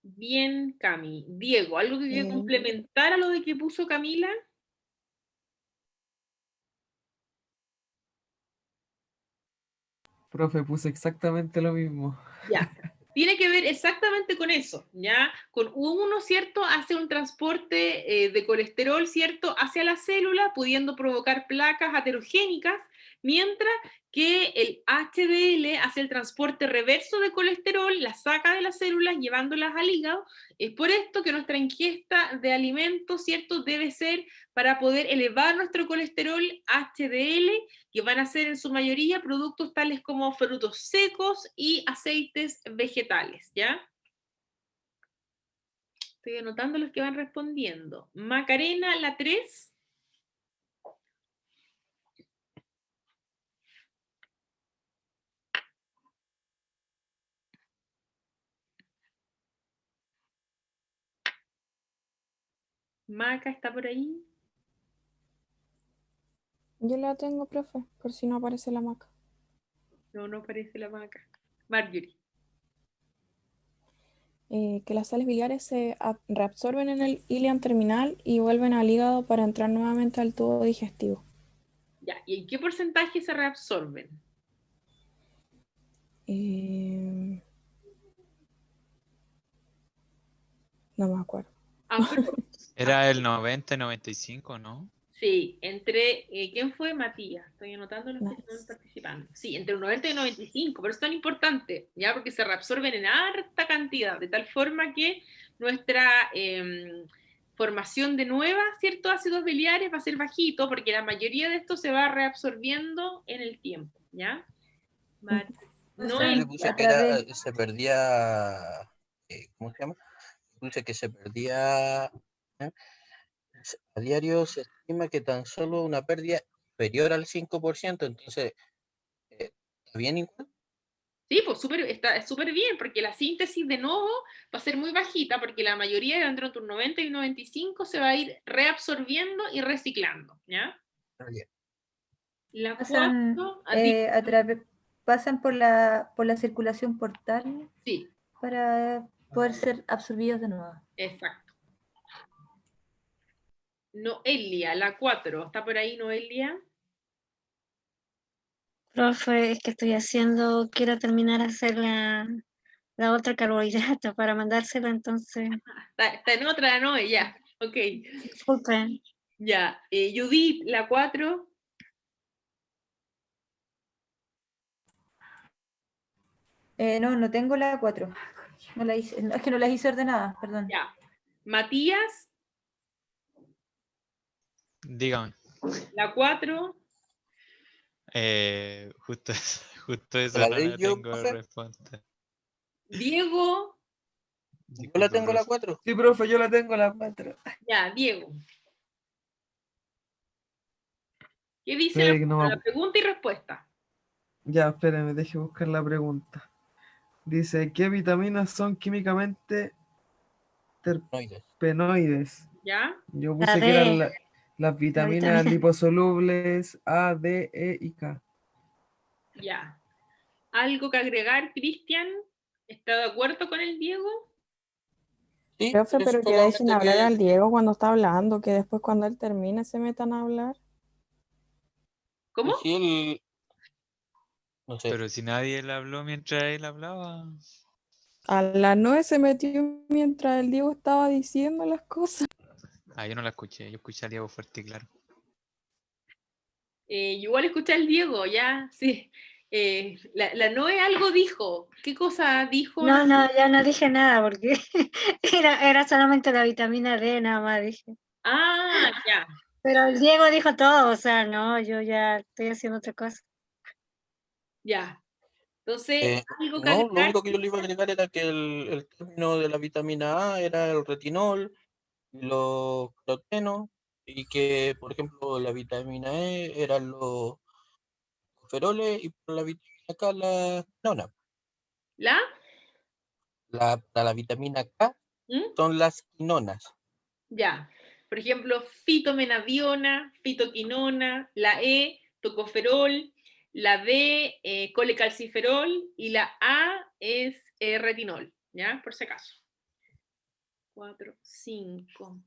Bien, Cami. Diego, ¿algo que quiera Eh, complementar a lo de que puso Camila? Profe, puse exactamente lo mismo. Ya. Tiene que ver exactamente con eso, ¿ya? Con uno, ¿cierto? Hace un transporte de colesterol, ¿cierto? Hacia la célula, pudiendo provocar placas aterogénicas, mientras que el HDL hace el transporte reverso de colesterol, la saca de las células, llevándolas al hígado. Es por esto que nuestra ingesta de alimentos, ¿cierto? Debe ser para poder elevar nuestro colesterol HDL, que van a ser en su mayoría productos tales como frutos secos y aceites vegetales, ¿ya? Estoy anotando los que van respondiendo. Macarena, la 3. Maca, ¿está por ahí? Yo la tengo, profe, por si no aparece la maca. No, no aparece la Maca. Marjorie. Que las sales biliares se reabsorben en el ileum terminal y vuelven al hígado para entrar nuevamente al tubo digestivo. Ya, ¿y en qué porcentaje se reabsorben? No me acuerdo. Era el 90-95, ¿no? Sí, entre, ¿quién fue? Matías. Estoy anotando los que están participando. Sí, entre un 90 y 95, pero es tan importante, ¿ya? Porque se reabsorben en harta cantidad, de tal forma que nuestra formación de nuevas, ciertos ácidos biliares va a ser bajito, porque la mayoría de esto se va reabsorbiendo en el tiempo, ¿ya? Yo le puse que se perdía, ¿cómo se llama? dulce que se perdía, a diario se estima que tan solo una pérdida superior al 5%, entonces, ¿está bien igual? Sí, pues está súper bien, porque la síntesis de nuevo va a ser muy bajita, porque la mayoría, entre un 90 y un 95, se va a ir reabsorbiendo y reciclando, ¿ya? Está bien. La Pasan, 4, pasan por la circulación portal sí, para poder ser absorbidos de nuevo. exacto. Noelia, la 4, ¿está por ahí Noelia? Profe, es que quiero terminar de hacer la otra carbohidrato para mandársela, entonces, Está en otra, ¿no? Ya, ok. disculpen. Ya, Judith, la 4. No tengo la 4. No la hice, es que no las hice ordenadas, perdón. Ya. Matías, Dígame. la 4. Justo eso ¿La no leí la yo, tengo profe? respuesta. Diego, Yo la Disculpe, tengo la profe. 4. Sí, profe, yo la tengo la 4. ya, Diego. ¿Qué dice Espere que no me la pregunta y respuesta? Ya, espérame, deje buscar la pregunta. Dice, ¿qué vitaminas son químicamente Noides. terpenoides? ¿Ya? Yo La puse que eran D, las vitaminas vitamina D. liposolubles A, D, E y K. Ya. ¿Algo que agregar, Cristian? ¿Está de acuerdo con el Diego? Sí, Profe, es pero que dejen solamente hablar que al Diego cuando está hablando, que después cuando él termine se metan a hablar. ¿Cómo? si él, no sé, Pero si nadie le habló mientras él hablaba. A las 9 se metió mientras el Diego estaba diciendo las cosas. Ah, yo no la escuché, yo escuché a Diego fuerte y claro. Igual escuché al Diego, ya, sí. La Noe algo dijo. ¿Qué cosa dijo? No, ya no dije nada porque era solamente la vitamina D, nada más dije. Ah, ya, Pero el Diego dijo todo, o sea, no, yo ya estoy haciendo otra cosa. ya. Entonces, algo que no, lo agregar. único que yo le iba a agregar era que el término de la vitamina A era el retinol, los carotenos, y que, por ejemplo, la vitamina E eran los feroles y por la vitamina K la quinona. ¿La? Para la vitamina K ¿Mm? son las quinonas. Ya. Por ejemplo, fitomenadiona, fitoquinona, la E, tocoferol, la D, colecalciferol, y la A es retinol, ¿ya? Por si acaso. 4, 5.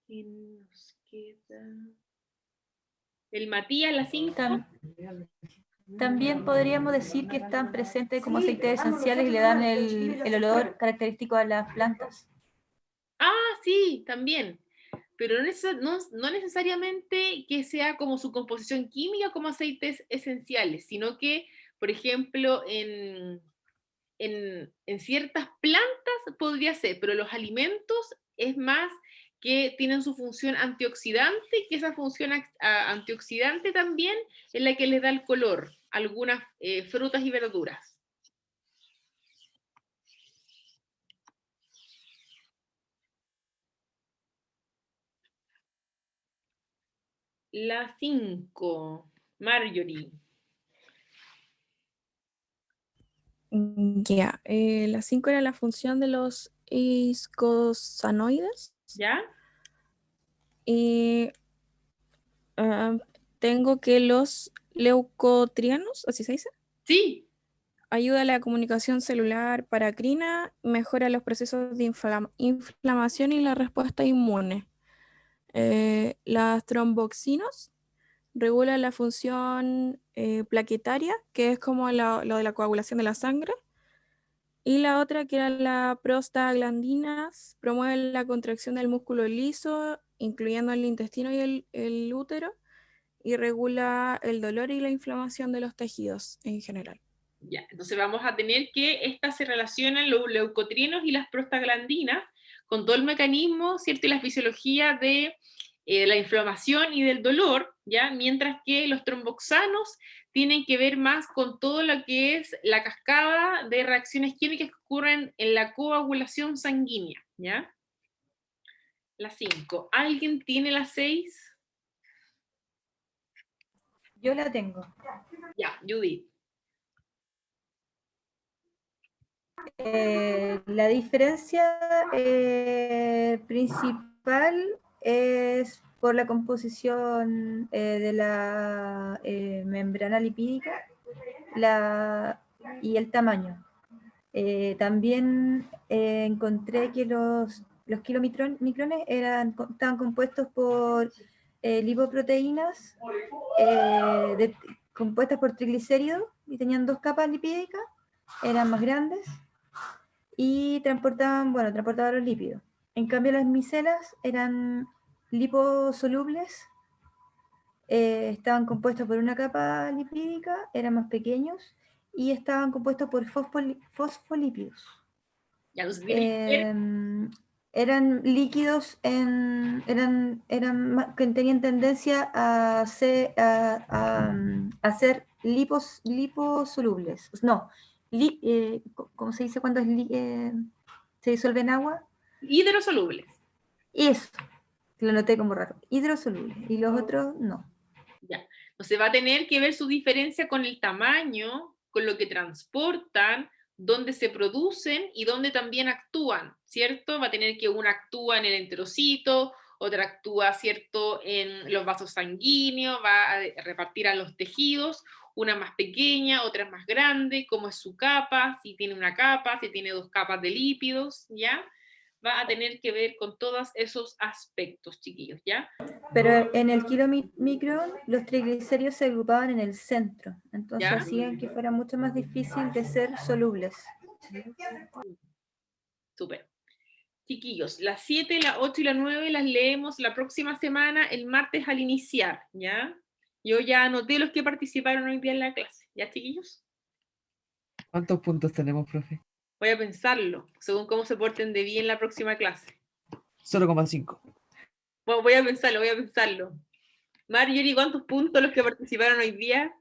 ¿Quién nos queda? El Matías, la 5. También podríamos decir que están presentes como aceites esenciales y le dan el olor característico a las plantas. Ah, sí, también. Pero no necesariamente que sea como su composición química como aceites esenciales, sino que, por ejemplo, en ciertas plantas podría ser, pero los alimentos es más que tienen su función antioxidante, que esa función antioxidante también es la que les da el color a algunas frutas y verduras. La 5, Marjorie. Ya, la 5 era la función de los iscosanoides. ¿Ya? Tengo que los leucotrienos, así se dice, Sí. ayuda a la comunicación celular paracrina, mejora los procesos de inflamación y la respuesta inmune. Las tromboxinos regula la función plaquetaria, que es como lo de la coagulación de la sangre. Y la otra, que era la prostaglandinas, promueve la contracción del músculo liso, incluyendo el intestino y el útero, y regula el dolor y la inflamación de los tejidos en general. Ya, entonces vamos a tener que estas se relacionan los leucotrienos y las prostaglandinas con todo el mecanismo, ¿cierto? Y la fisiología de la inflamación y del dolor, ¿ya? Mientras que los tromboxanos tienen que ver más con todo lo que es la cascada de reacciones químicas que ocurren en la coagulación sanguínea, ¿ya? La 5. ¿Alguien tiene la 6? Yo la tengo. Ya, Judith. La diferencia principal es por la composición de la membrana lipídica y el tamaño. También encontré que los kilomicrones estaban compuestos por lipoproteínas compuestas por triglicéridos y tenían 2 capas lipídicas, eran más grandes y transportaban los lípidos. En cambio, las micelas eran liposolubles, estaban compuestos por una capa lipídica, eran más pequeños y estaban compuestos por fosfolípidos. Ya, entonces tienes que ver Eran líquidos, que tenían tendencia a ser liposolubles. No, ¿cómo se dice cuando se disuelve en agua? hidrosolubles. Eso, lo noté como raro. Hidrosolubles. Y los otros no. Ya. Entonces va a tener que ver su diferencia con el tamaño, con lo que transportan, dónde se producen y dónde también actúan, ¿cierto? Va a tener que una actúa en el enterocito, otra actúa, ¿cierto?, en los vasos sanguíneos, va a repartir a los tejidos, una más pequeña, otra más grande, cómo es su capa, si tiene una capa, si tiene 2 capas de lípidos, ¿ya? Va a tener que ver con todos esos aspectos, chiquillos, ¿ya? Pero en el kilomicron los triglicéridos se agrupaban en el centro, entonces ¿Ya? hacían que fuera mucho más difícil de ser solubles. Súper. Chiquillos, las 7, la 8 y la 9 las leemos la próxima semana, el martes al iniciar, ¿ya? Yo ya anoté los que participaron hoy día en la clase, ¿ya, chiquillos? ¿Cuántos puntos tenemos, profe? Voy a pensarlo, según cómo se porten de bien la próxima clase. 0,5. Bueno, voy a pensarlo. Marjorie, ¿cuántos puntos los que participaron hoy día?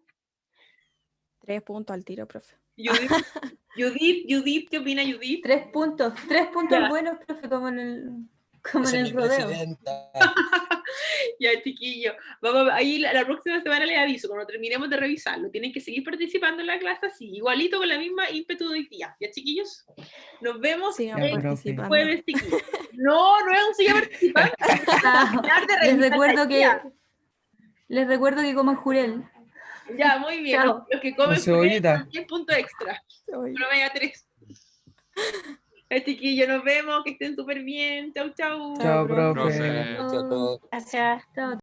3 puntos al tiro, profe. Judith, ¿qué opina Judith? 3 puntos Ya. buenos, profe, como en el rodeo. Ya, chiquillo. Vamos, ahí la próxima semana les aviso, cuando terminemos de revisarlo. Tienen que seguir participando en la clase así, igualito con la misma ímpetu de hoy día. ¿Ya, chiquillos? Nos vemos Sigan el participando. jueves, chiquillos. No es un sigue participando. Les recuerdo que coman jurel. Ya, muy bien. Chao. Los que comen Con cebollita. jurel, 10 puntos extra. Oye. Promedio 3. Chiquillos, nos vemos, que estén súper bien. Chau, chau. Chao, profe. profe. Profe. Gracias. Chao.